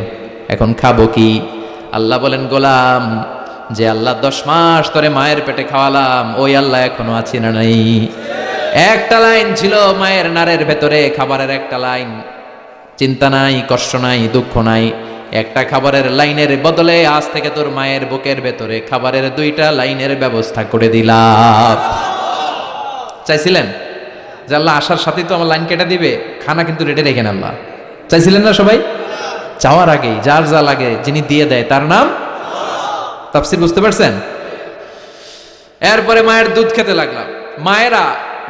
Speaker 1: এখন খাবো কি? আল্লাহ বলেন গোলাম, যে আল্লাহ 10 মাস ধরে মায়ের পেটে খাওয়ালাম, ওই আল্লাহ এখনো আছি না নাই? একটা লাইন ছিল মায়ের নারের ভেতরে, খাবারের একটা লাইন। চিন্তা নাই, কষ্ট নাই, দুঃখ নাই। একটা খাবারের লাইনের বদলে আজ থেকে তোর মায়ের বুকের ভেতরে খাবারের 2টা লাইনের ব্যবস্থা করে দিলাম। চাইছিলেন যে আল্লাহ আসার সাথেই তো আমার লাইন কেটে দিবে, খানা কিন্তু রেডি রেখেন আল্লাহ? চাইছিলেন না সবাই? চাওয়ার আগেই যার যা লাগে যিনি দিয়ে দেয় তার নাম। তাফসীর বুঝতে পারছেন? এরপরে মায়ের দুধ খেতে লাগলাম। মায়েরা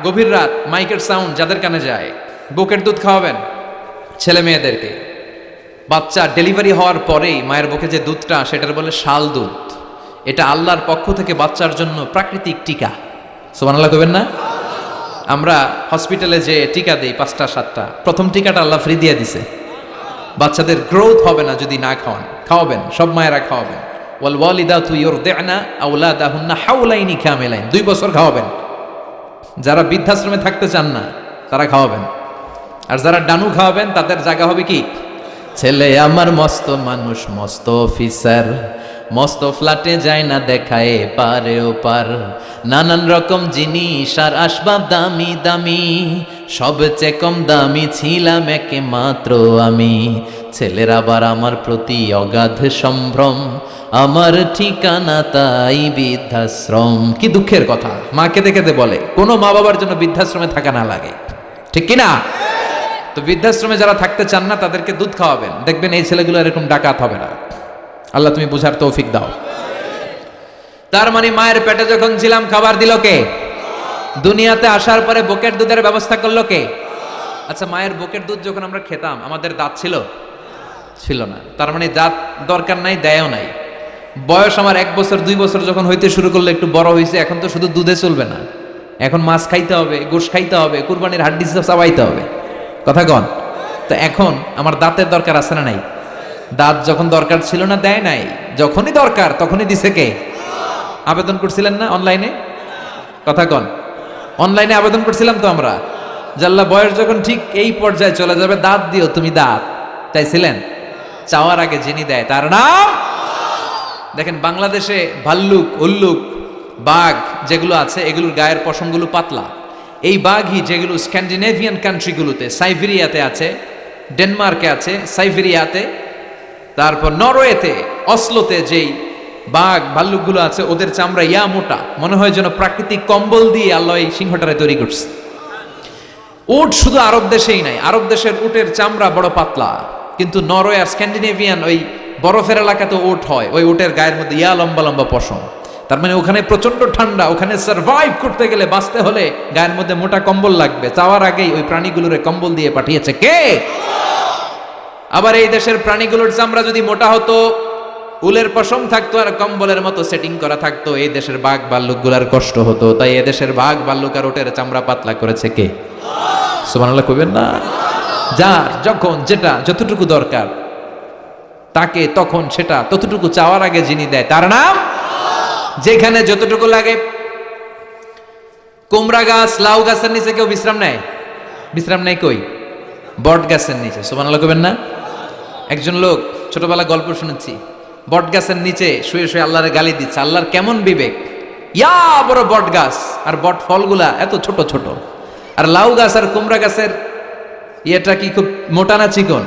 Speaker 1: গভীর রাত মাইকের সাউন্ড যাদের কানে যায়, বুকের দুধ খাওয়াবেন ছেলে মেয়েদেরকে। বাচ্চা ডেলিভারি হওয়ার পরেই মায়ের বুকে যে দুধটা, সেটার বলে শাল দুধ। এটা আল্লাহর পক্ষ থেকে বাচ্চার জন্য প্রাকৃতিক টিকা। সুবহানাল্লাহ কইবেন না? আমরা হসপিটালে যে টিকা দেই 5টা 7টা, প্রথম টিকাটা আল্লাহ ফ্রি দিয়ে দিছে। বাচ্চাদের গ্রোথ হবে না যদি না খাওয়ান। খাওয়াবেন, সব মায়েরা খাওয়াবেন। ওয়াল ওয়ালিদাতু ইউরদি'না আওলাদাহুন্না হাওলাইনি কামিলাইন, 2 বছর খাওয়াবেন। যারা বৃদ্ধাশ্রমে থাকতে চান না তারা খাওয়াবেন। আর যারা ডানু খাওয়াবেন তাদের জায়গা হবে কি? ছেলে আমার মস্ত মানুষ, মস্ত অফিসার, মস্ত ফ্ল্যাটে যায় না দেখায় পারে ও পার, নানান রকম জিনিস আর আসবাব দামি দামি, সবচেয়ে কম দামি ছিলাম একমাত্র আমি। ছেলের আবার আমার প্রতি অগাধ সম্ভ্রম, আমার ঠিকানা তাই বৃদ্ধাশ্রম। কি দুঃখের কথা, মা কেঁদে কেঁদে বলে কোনো মা বাবার জন্য বৃদ্ধাশ্রমে থাকা না লাগে, ঠিক কিনা? তো বৃদ্ধাশ্রমে যারা থাকতে চান না তাদেরকে দুধ খাওয়াবেন, দেখবেন এই ছেলেগুলো এরকম ডাকাত হবে না। আল্লাহ তুমি বুঝার তৌফিক দাও। তার মানে মায়ের পেটে যখন ছিলাম খাবার দিল কে? দুনিয়াতে আসার পরে বুকের দুধের ব্যবস্থা করলো কে? আচ্ছা, মায়ের বুকের দুধ যখন আমরা খেতাম আমাদের দাঁত ছিল? ছিল না। তার মানে দাঁত দরকার নাই, দেয়ও নাই। বয়স আমার 1 বছর 2 বছর যখন হইতে শুরু করলো, একটু বড় হয়েছে, এখন তো শুধু দুধে চলবে না, এখন মাছ খাইতে হবে, গোশ খাইতে হবে, কুরবানির হাড্ডি চাবাইতে হবে, কথা কন। তো এখন আমার দাঁতের দরকার আছে না নাই? দাঁত যখন দরকার ছিল না দেয় নাই, যখনই দরকার তখনই দিছে কে? আবেদন করছিলেন না অনলাইনে? কথা কন। অনলাইনে আবেদন করছিলাম তো আমরা, জাল্লা বয়স যখন ঠিক এই পর্যায়ে চলে যাবে দাঁত দিও তুমি, দাঁত চাইছিলেন? চাওয়ার আগে যিনি দেয় তার নাম। দেখেন বাংলাদেশে ভাল্লুক, উল্লুক, বাঘ যেগুলো আছে এগুলোর গায়ের পশমগুলো পাতলা। এই বাঘই যেগুলো স্ক্যান্ডিনেভিয়ান কান্ট্রিগুলোতে, সাইবেরিয়াতে আছে, ডেনমার্কে আছে, সাইবেরিয়াতে, তারপর নরওয়েতে, অসলোতে যেই বাঘ ভাল্লুকগুলো আছে ওদের চামড়া ইয়া মোটা, মনে হয় যেন প্রাকৃতিক কম্বল দিয়ে আল্লাহ এই সিংহটারে তৈরি করছে। উট শুধু আরব দেশেই নাই, আরব দেশের উটের চামড়া বড় পাতলা, কিন্তু নরওয়ে আর স্ক্যান্ডিনেভিয়ান ওই বরফের এলাকাতে উট হয়, ওই উটের গায়ের মধ্যে ইয়া লম্বা লম্বা পশম। তার মানে ওখানে প্রচন্ড ঠান্ডা, ওখানে সার্ভাইভ করতে গেলে, বাঁচতে হলে গায়ের মধ্যে মোটা কম্বল লাগবে। চাওয়ার আগেই ওই প্রাণীগুলোরে কম্বল দিয়ে পাঠিয়েছে কে? আবার এই দেশের প্রাণীগুলোর চামড়া যদি মোটা হতো, উলের পশম থাকতো আর কম্বলের মতো সেটিং করা থাকতো, এই দেশের বাঘ ভাল্লুকগুলার কষ্ট হতো। তাই এদেশের বাঘ ভাল্লুক আর উটের চামড়া পাতলা করেছে কে? সুবহানাল্লাহ কইবেন না? যার যখন যেটা যতটুকু দরকার তাকে তখন সেটা ততটুকু চাওয়ার আগে যিনি দেয় তার নাম। যেখানে যতটুকু লাগে। কুমড়া গাছ, লাউ গাছের নিচে কেউ বিশ্রাম নেয়? বিশ্রাম নেয় কই? বট গাছের নিচে। সুবহানাল্লাহ কইবেন না? একজন লোক, ছোটবেলা গল্প শুনেছি, বট গাছের নিচে শুয়ে শুয়ে আল্লাহরে গালি দিচ্ছে। আল্লাহর কেমন বিবেক, ইয়া বড় বট গাছ আর বট ফলগুলা এত ছোট ছোট, আর লাউ গাছ আর কুমড়া গাছের ইয়েটা কি খুব মোটা না চিকন?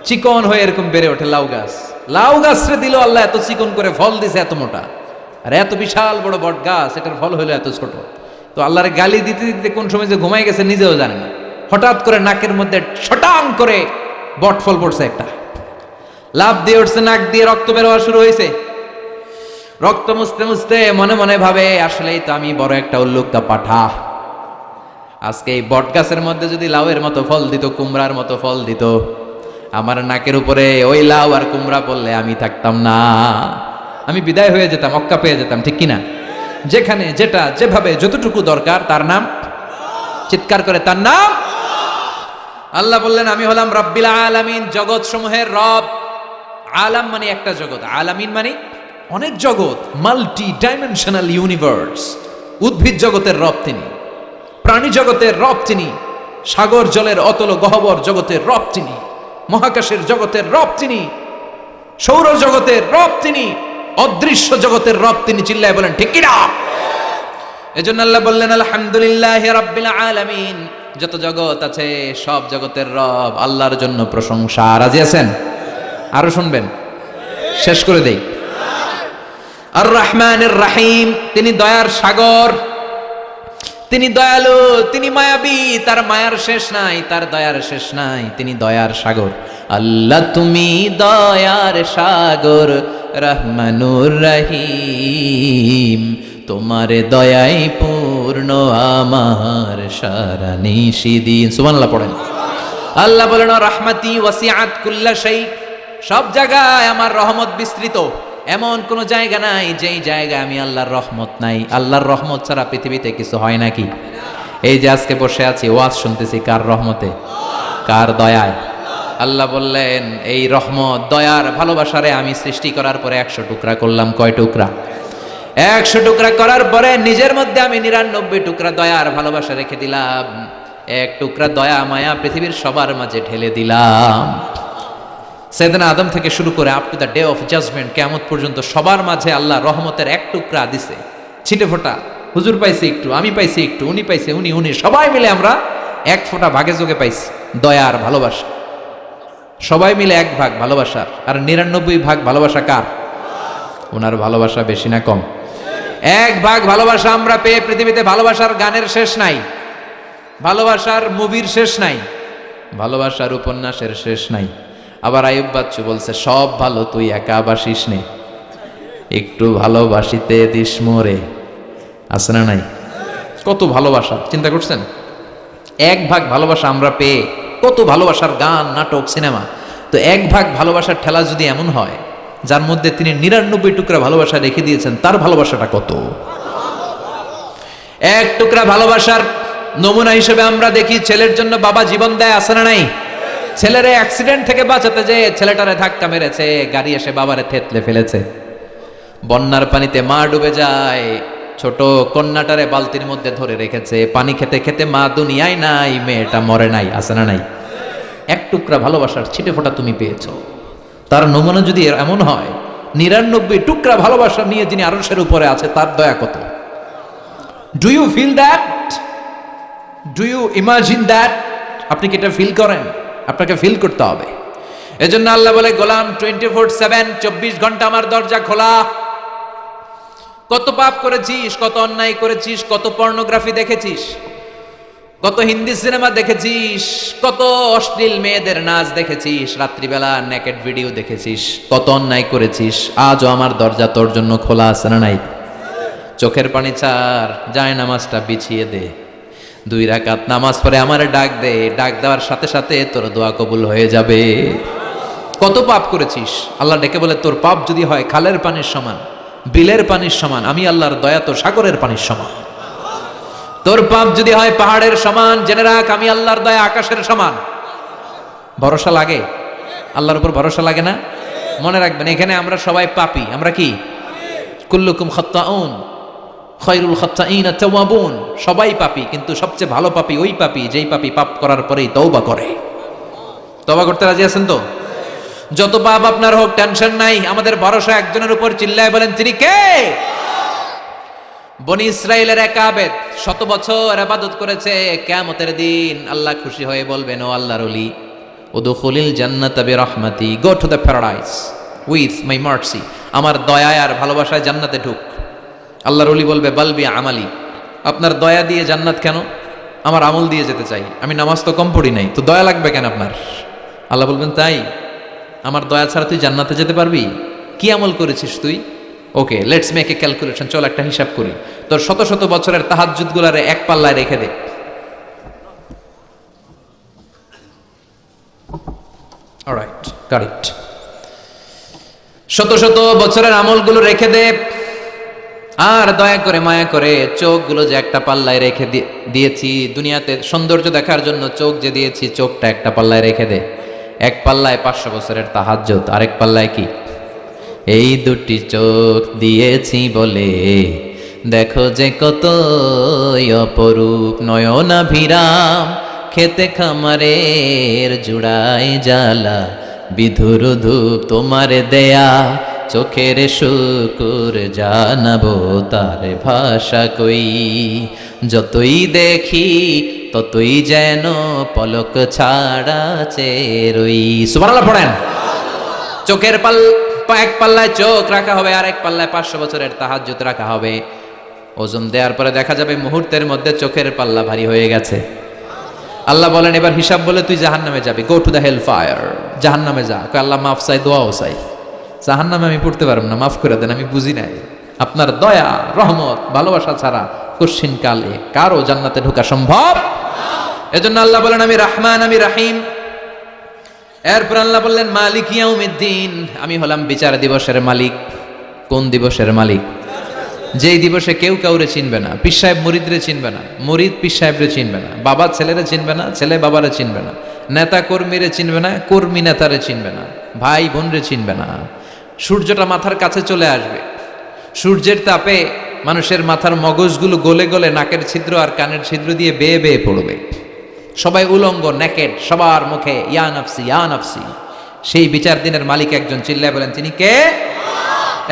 Speaker 1: চিকন হয়ে এরকম বেড়ে ওঠে লাউ গাছ। লাউ গাছরে দিল আল্লাহ এত চিকন করে, ফল দিছে এত মোটা। আর এত বিশাল বড় বট গাছ, এটার ফল হলো এত ছোট। তো আল্লাহরে গালি দিতে দিতে কোন সময় যে ঘুমাই গেছে নিজেও জানে না। হঠাৎ করে নাকের মধ্যে ছটাং করে বট ফল পড়ছে একটা, লাভ দিয়ে উঠছে, নাক দিয়ে রক্ত বের হওয়া শুরু হয়েছে। রক্ত মুছতে মুছতে মনে মনে ভাবে, আসলেই তো আমি বড় একটা উল্লুকটা পাঠা। আজকে এই বট গাছের মধ্যে যদি লাউয়ের মতো ফল দিত, কুমড়ার মতো ফল দিত, আমার নাকের উপরে ওই লাউ আর কুমড়া পড়লে আমি থাকতাম না, আমি বিদায় হয়ে যেতাম, অক্কা পেয়ে যেতাম, ঠিক কিনা? যেখানে যেটা যেভাবে যতটুকু দরকার তার নাম। চিৎকার করে তার নাম। আল্লাহ বললেন আমি হলাম রব্বিল আলামিন, জগৎ সমূহের রব। আলাম মানে একটা জগৎ, আলামিন মানে অনেক জগৎ, মাল্টি ডাইমেনশনাল ইউনিভার্স। উদ্ভিদ জগতের রব তিনি, প্রাণী জগতের রব তিনি, সাগর জলের অতল গহ্বর জগতের রব তিনি, মহাকাশের জগতের রব তিনি, সৌর জগতের রব তিনি, অদৃশ্য জগতের রব তিনি। চিল্লায় বলেন ঠিক কিনা? এজন্য আল্লাহ বললেন আলহামদুলিল্লাহি রাব্বিল আলামিন, যত জগৎ আছে সব জগতের রব আল্লাহর জন্য প্রশংসা। রাজি আছেন? আরো শুনবেন? শেষ করে দেই। আর রহমানির রহিম, তিনি দয়ার সাগর, তিনি দয়ালু, তিনি মায়াবী, তার মায়ার শেষ নাই, তার দয়ার শেষ নাই, তিনি দয়ার সাগর। আল্লাহ তুমি দয়ার সাগর, রহমানুর রহিম, তোমার দয়াই পূর্ণ আমার সারা নিশিদিন। সুবহানাল্লাহ পড়েন। আল্লাহ বলেন রাহমাতি ওয়াসিআত কুল্লা শাই, সব জায়গায় আমার রহমত বিস্তৃত, এমন কোন জায়গা নাই যেই জায়গায় আমি আল্লাহর রহমত নাই। আল্লাহর রহমত ছাড়া পৃথিবীতে কিছু হয় নাকি? এই যে আজকে বসে আছি, ওয়াজ শুনতেছি, কার রহমতে? কার দয়ায়? আল্লাহ বললেন এই রহমত, দয়ার, ভালোবাসারে আমি সৃষ্টি করার পরে 100 টুকরা করলাম। কয় টুকরা? 100 টুকরা করার পরে নিজের মধ্যে আমি 99 টুকরা দয়ার ভালোবাসা রেখে দিলাম। 1 টুকরা দয়া মায়া পৃথিবীর সবার মাঝে ঢেলে দিলাম। সাইয়েদনা আদম থেকে শুরু করে up to the day of judgement, কিয়ামত পর্যন্ত সবার মাঝে আল্লাহ রহমতের এক টুকরা দিছে, ছিটে ফোঁটা। হুজুর পাইছে একটু, আমি পাইছি একটু, উনি পাইছে উনি, সবাই মিলে আমরা এক ফোঁটা ভাগে যোগে পাইছি দয়া আর ভালোবাসা। সবাই মিলে এক ভাগ ভালোবাসার, আর 99 ভাগ ভালোবাসা কার? ওনার ভালোবাসা বেশি না কম? এক ভাগ ভালোবাসা আমরা পেয়ে পৃথিবীতে ভালোবাসার গানের শেষ নাই, ভালোবাসার মুভির শেষ নাই, ভালোবাসার উপন্যাসের শেষ নাই। আবার আইয়ুব বাচ্চু বলছে, সব ভালো তুই একা বাসিস নে, একটু ভালোবাসিতে দিস মোরে। আছে না নাই? কত ভালোবাসা, চিন্তা করছেন? এক ভাগ ভালোবাসা আমরা পেয়ে কত ভালোবাসার গান, নাটক, সিনেমা। তো এক ভাগ ভালোবাসার ঠেলা যদি এমন হয়, যার মধ্যে তিনি 99 টুকরা ভালোবাসা রেখে দিয়েছেন, তার ভালোবাসাটা কত? এক টুকরা ভালোবাসার নমুনা হিসেবে আমরা দেখি ছেলের জন্য বাবা জীবন দেয়, আছে না নাই? ছেলের অ্যাক্সিডেন্ট থেকে বাঁচাতে যে ছেলেটারে ধাক্কা মেরেছে, গাড়ি এসে বাবারে থেতলে ফেলেছে। বন্যার পানিতে মা ডুবে যায়, ছোট কন্যাটারে বালতির মধ্যে ধরে রেখেছে, পানি খেতে খেতে মা দুনিয়ায় নাই, মেয়েটা মরে নাই, আছে না নাই? এক টুকরা ভালোবাসার ছিটে ফোঁটা তুমি পেয়েছো। তার নমুনা যদি এমন হয়, 99 টুকরা ভালোবাসা নিয়ে যিনি আরশের উপরে আছে, তার দয়া কত? Do you feel that? Do you imagine that? আপনি কি এটা ফিল করেন? আপনাকে ফিল করতে হবে। এজন্য আল্লাহ বলে, গোলাম 24/7, 24 ঘন্টা আমার দরজা খোলা। কত পাপ করেছিস, কত অন্যায় করেছিস, কত পর্নোগ্রাফি দেখেছিস, কত হিন্দি সিনেমা দেখেছিস, কত অশ্লীল মেয়েদের নাচ দেখেছিস, রাত্রিবেলা নেকেড ভিডিও দেখেছিস, কত অন্যায় করেছিস, আজও আমার দরজা তোর জন্য খোলা, আছে না নাই? চোখের পানি ছাড়, যায় নামাজটা বিছিয়ে দে, 2 রাকাত নামাজ পড়ে আমারে ডাক দে, ডাক দেওয়ার সাথে সাথে তোর দোয়া কবুল হয়ে যাবে। কত পাপ করেছিস, আল্লাহ ডেকে বলে, তোর পাপ যদি হয় খালের পানির সমান, বিলের পানির সমান, আমি আল্লাহর দয়া তো সাগরের পানির সমান। তোর পাপ যদি হয় পাহাড়ের সমান, জেনে রাখ আমি আল্লাহর দয়া আকাশের সমান। ভরসা লাগে? আল্লাহর উপর ভরসা লাগে না? মনে রাখবেন, এখানে আমরা সবাই পাপী। আমরা কি? কুল্লুকুম খাত্তাউন খায়রুল খাত্তাইন আত-তাওয়াবুন। সবাই পাপী, কিন্তু সবচেয়ে ভালো পাপী ওই পাপী যেই পাপী পাপ করার পরেই তওবা করে। তওবা করতে রাজি আছেন তো? যত পাপ আপনার হোক, টেনশন নাই, আমাদের ভরসা একজনের উপর। চিল্লায় বলেন, তিনি কে? বনি ইসরাইলের এক আবেদ 100 বছর ইবাদত করেছে। কিয়ামতের দিন আল্লাহ খুশি হয়ে বলবেন, ও আল্লাহর ওলি, উদখুলিল জান্নাতা বিরহমাতি, go to the paradise with my mercy. আমার দয়ায় আর ভালোবাসায় জান্নাতে ঢুক। আল্লাহর ওলি বলবে, বালবি আমালি, আপনার দয়া দিয়ে জান্নাত কেন? আমার আমল দিয়ে যেতে চাই, আমি নামাজ তো কম পড়ি নাই, তো দয়া লাগবে কেন আপনার? আল্লাহ বলবেন, তাই? আমার দয়া ছাড়া তুই জান্নাতে যেতে পারবি? কি আমল করেছিস তুই? ওকে, লেটস মেক এ ক্যালকুলেশন, চল একটা হিসাব করি। তোর শত শত বছরের তাহাজ্জুদ গুলারে এক পাল্লায় রেখে দে। Alright, got it. শত শত বছরের আমলগুলো রেখে দে, আর দয়া করে মায়া করে চোখগুলো যে একটা পাল্লায় রেখে দিয়েছি, দুনিয়াতে সৌন্দর্য দেখার জন্য চোখ যে দিয়েছি, চোখটা একটা পাল্লায় রেখে দে। এক পাল্লায় 500 বছরের তাহাজ্জুদ, আরেক পাল্লায় কি? এই দুটি চোখ দিয়েছি বলে দেখো যে কত অপরূপ, নয়নাভিরাম, খেতে খামারের জুড়াই জ্বালা, বিধুর ধূপ তোমার দেয়া, চোখের শুকুর জানাবো তার ভাষা কই, যতই দেখি ততই যেন পলক ছাড়া চেরই। সুবহানাল্লাহ পড়েন। চোখের এক পাল্লায় চোখ রাখা হবে, আর এক পাল্লায় 500 বছরের তাহাজ্জুদ রাখা হবে। ওজন দেওয়ার পরে দেখা যাবে মুহূর্তের মধ্যে চোখের পাল্লা ভারী হয়ে গেছে। আল্লাহ বলেন, এবার হিসাব বলে তুই জাহান্নামে যাবি, go to the hell fire, জাহান্নামে যা। আল্লাহ মাফ চাই, দোয়াও চাই, জাহান্নামে আমি পড়তে পারবো না, মাফ করে দেন, আমি বুঝি নাই। আপনার দয়া, রহমত, ভালোবাসা ছাড়া কঠিন কালে কারো জান্নাতে ঢোকা সম্ভব? এজন্য আল্লাহ বলেন, আমি রহমান, আমি রাহিম। এরপর আল্লাহ বললেন, মালিক ইয়াউমিদ্দিন, আমি হলাম বিচার দিবসের মালিক। কোন দিবসের মালিক? যেই দিবসে কেউ কাউরে চিনবে না, পীর সাহেব মুরিদরে চিনবে না, মুরিদ পীর সাহেবরে চিনবে না, বাবা ছেলেরে চিনবে না, ছেলে বাবারে চিনবে না, নেতা কর্মীরে চিনবে না, কর্মী নেতারে চিনবে না, ভাই বোনরে চিনবে না। সূর্যটা মাথার কাছে চলে আসবে, সূর্যের তাপে মানুষের মাথার মগজগুলো গলে গলে নাকের ছিদ্র আর কানের ছিদ্র দিয়ে বেয়ে বেয়ে পড়বে। সবাই উলঙ্গ, নেকেড, সবার মুখে ইয়া নাফসি ইয়া নাফসি, সেই বিচার দিনের মালিক একজন, চিল্লায় বলেন তিনি কে?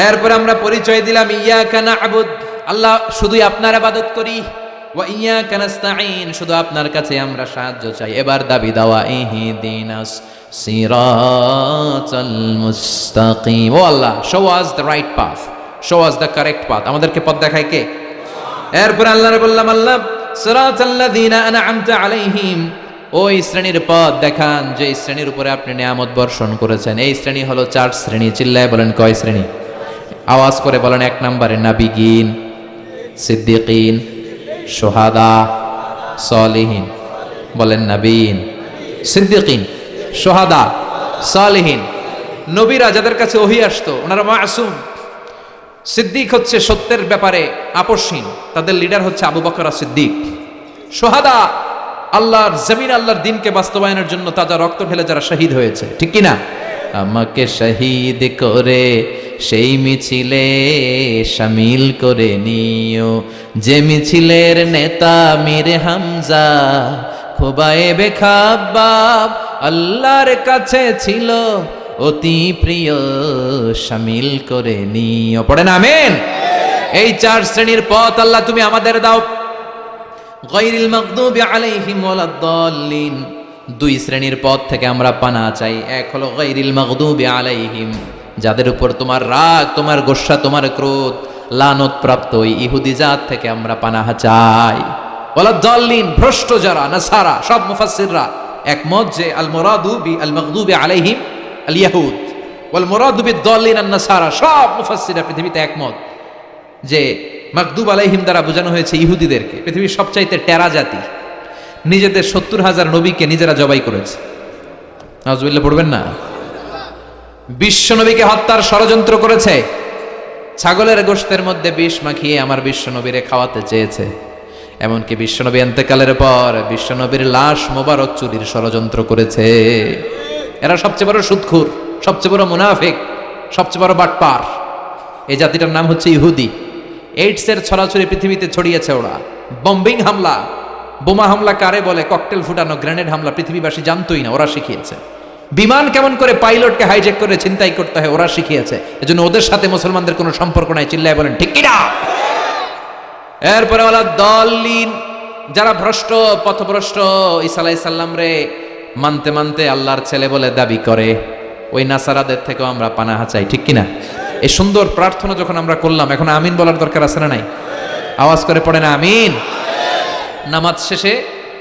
Speaker 1: এরপর আমরা পরিচয় দিলাম ইয়াকা না'বুদ, আল্লাহ শুধুই আপনার ইবাদত করি, ওয়া ইয়াকা নাস্তাঈন, শুধু আপনার কাছে আমরা সাহায্য চাই। এবার দাবি দাওয়া ইহদিনাস সিরাতাল মুস্তাকিম, O Allah show us the right path, show us the correct path, আমাদেরকে পথ দেখায় কে? এরপর আল্লাহরে বললাম আল্লাহ সিরাতাল্লাযীনা আন'আমতা আলাইহিম, ওই শ্রেণীর পথ দেখান যে শ্রেণীর উপরে আপনি নিয়ামত বর্ষণ করেছেন। এই শ্রেণী হলো 4 শ্রেণী, চিল্লায় বলেন কয় শ্রেণী? আওয়াজ করে বলেন। 1 নম্বরে নাবিয়িন, সিদ্দিকিন, শুহাদা, সালিহিন। বলেন নাবিয়িন, সিদ্দিকিন, শুহাদা, সালিহিন। নবীরা যাদের কাছে ওহী আসতো ওনারা মাসুম। সিদ্দিক হচ্ছে সত্যের ব্যাপারে আপসহীন, তাদের লিডার হচ্ছে আবু বকর সিদ্দিক। শুহাদা আল্লাহর জমিন, আল্লাহর দ্বীনকে বাস্তবায়নের জন্য তাজা রক্ত ঢেলে যারা শহীদ হয়েছে, ঠিক কি না? আমাকে শহীদ করে সেই মিছিলে শামিল করে নিও, যে মিছিলের নেতা মীর হামজা খুবাইবে খাব্বাব, আল্লাহর কাছে ছিল অতি প্রিয়, শামিল করে নিও। পড়েন আমিন। এই 4 শ্রেণীর পথ আল্লাহ তুমি আমাদের দাও। গায়রিল মাগদুবি আলাইহিম ওয়ালাদ-দাল্লিন, 2 শ্রেণীর পথ থেকে আমরা পানা চাই। এক হলো গায়রিল মাগদুবি আলাইহিম, যাদের উপর তোমার রাগ, তোমার গোসা, তোমার ক্রোধ, লানত প্রাপ্ত ওই ইহুদি জাত থেকে আমরা পানাহ চাই। ওয়ালাদ-দাল্লিন, ভ্রষ্ট যারা নাসারা, সব মুফাসসিররা একমত যে আল মুরাদু বি আল মাগদুবি আলাইহিম আল ইয়াহুদ ওয়াল মুরাদু বিদ-দাল্লিন আন-নাসারা। সব মুফাসসিররা পৃথিবীতে একমত যে মাগদুব আলাইহিম দ্বারা বোঝানো হয়েছে ইহুদিদেরকে। পৃথিবীর সবচাইতে টেরা জাতি, নিজেদের 70,000 নবীকে নিজেরা জবাই করেছে। নাউজুবিল্লাহ পড়বেন না? বিশ্ব নবীকে হত্যার ষড়যন্ত্র করেছে, ছাগলের গোশতের মধ্যে বিষ মাখিয়ে আমার বিশ্ব নবীরে খাওয়াতে চেয়েছে। এমনকি বিশ্ব নবী ইন্তেকালের পর বিশ্ব নবীর লাশ মোবারক চুরির ষড়যন্ত্র করেছে। এরা সবচেয়ে বড় সুদখোর, সবচেয়ে বড় মুনাফিক, সবচেয়ে বড় বাটপার। এই জাতিটার নাম হচ্ছে ইহুদি। এইডসের ছড়াছড়ি পৃথিবীতে ছড়িয়েছে ওরা। বম্বিং হামলা, বোমা হামলা কারে বলে, ককটেল ফুটানো, গ্রেনেড হামলা পৃথিবীবাসী জানতোই না, ওরা শিখিয়েছে। বিমান কেমন করে পাইলটকে হাইজ্যাক করে ছিনতাই করতে হয় ওরা শিখিয়েছে। এজন্য ওদের সাথে মুসলমানদের কোনো সম্পর্ক নাই, চিল্লায় বলেন ঠিক কি না? এরপরে ওয়ালাদ-দাল্লিন, যারা ভ্রষ্ট, পথভ্রষ্ট, ঈসা আলাইহিস সালাম রে মানতে মানতে আল্লাহর ছেলে বলে দাবি করে, ওই নাসারাদের থেকেও আমরা পানাহ চাই, ঠিক কিনা? এই সুন্দর প্রার্থনা যখন আমরা করলাম, এখন আমিন বলার দরকার আছে না নাই? আওয়াজ করে পড়েন আমিন। নামাজ শেষে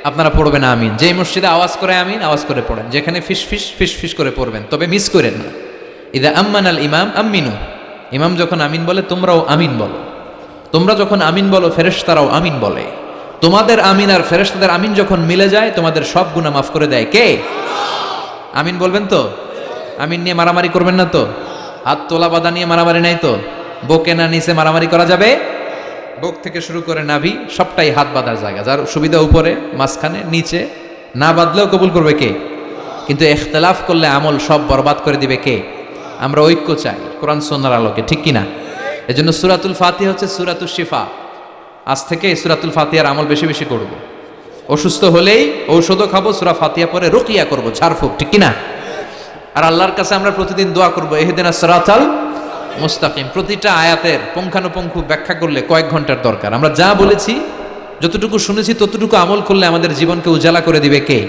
Speaker 1: আপনারা পড়বেন আমিন। যেই মসজিদে আওয়াজ করে আমিন, আওয়াজ করে পড়েন। যেখানে ফিস ফিস ফিস ফিস করে পড়বেন, তবে মিস করেন না। ইদা আম্মানাল ইমাম আমিনু, ইমাম যখন আমিন বলে তোমরাও আমিন বলো। তোমরা যখন আমিন বলো ফেরেশতারাও আমিন বলে। তোমাদের আমিন আর ফেরেশতাদের আমিন যখন মিলে যায় তোমাদের সব গুনাহ মাফ করে দেয় কে? আমিন বলবেন তো? আমিন নিয়ে মারামারি করবেন না তো? হাত তোলা বাঁধা নিয়ে মারামারি নাই তো? বুকে না নিচে মারামারি করা যাবে? বুক থেকে শুরু করে নাভি সবটাই হাত বাঁধার জায়গা। যার সুবিধা উপরে, মাঝখানে, নিচে, না বাঁধলেও কবুল করবে কে? কিন্তু ইখতিলাফ করলে আমল সব বরবাদ করে দিবে কে? আমরা ঐক্য চাই কোরআন সুন্নাহর আলোকে, ঠিক কিনা? এজন্য সূরাতুল ফাতিহা হচ্ছে সূরাতুশ শিফা। আজ থেকে সূরাতুল ফাতিহার আমল বেশি বেশি করব। অসুস্থ হলেই ঔষধও খাবো, সূরা ফাতিহা পরে রুকিয়া করব, ঝাড়ফুঁক, ঠিক কিনা? আর আল্লাহর কাছে আমরা প্রতিদিন দোয়া করব ইহদিনাস সিরাতাল মুস্তাকিম। প্রতিটা আয়াতের পুঙ্খানুপুঙ্খ ব্যাখ্যা করলে কয়েক ঘন্টার দরকার। আমরা যা বলেছি, যতটুকু শুনেছি ততটুকু আমল করলে আমাদের জীবনকে উজালা করে দিবে কে?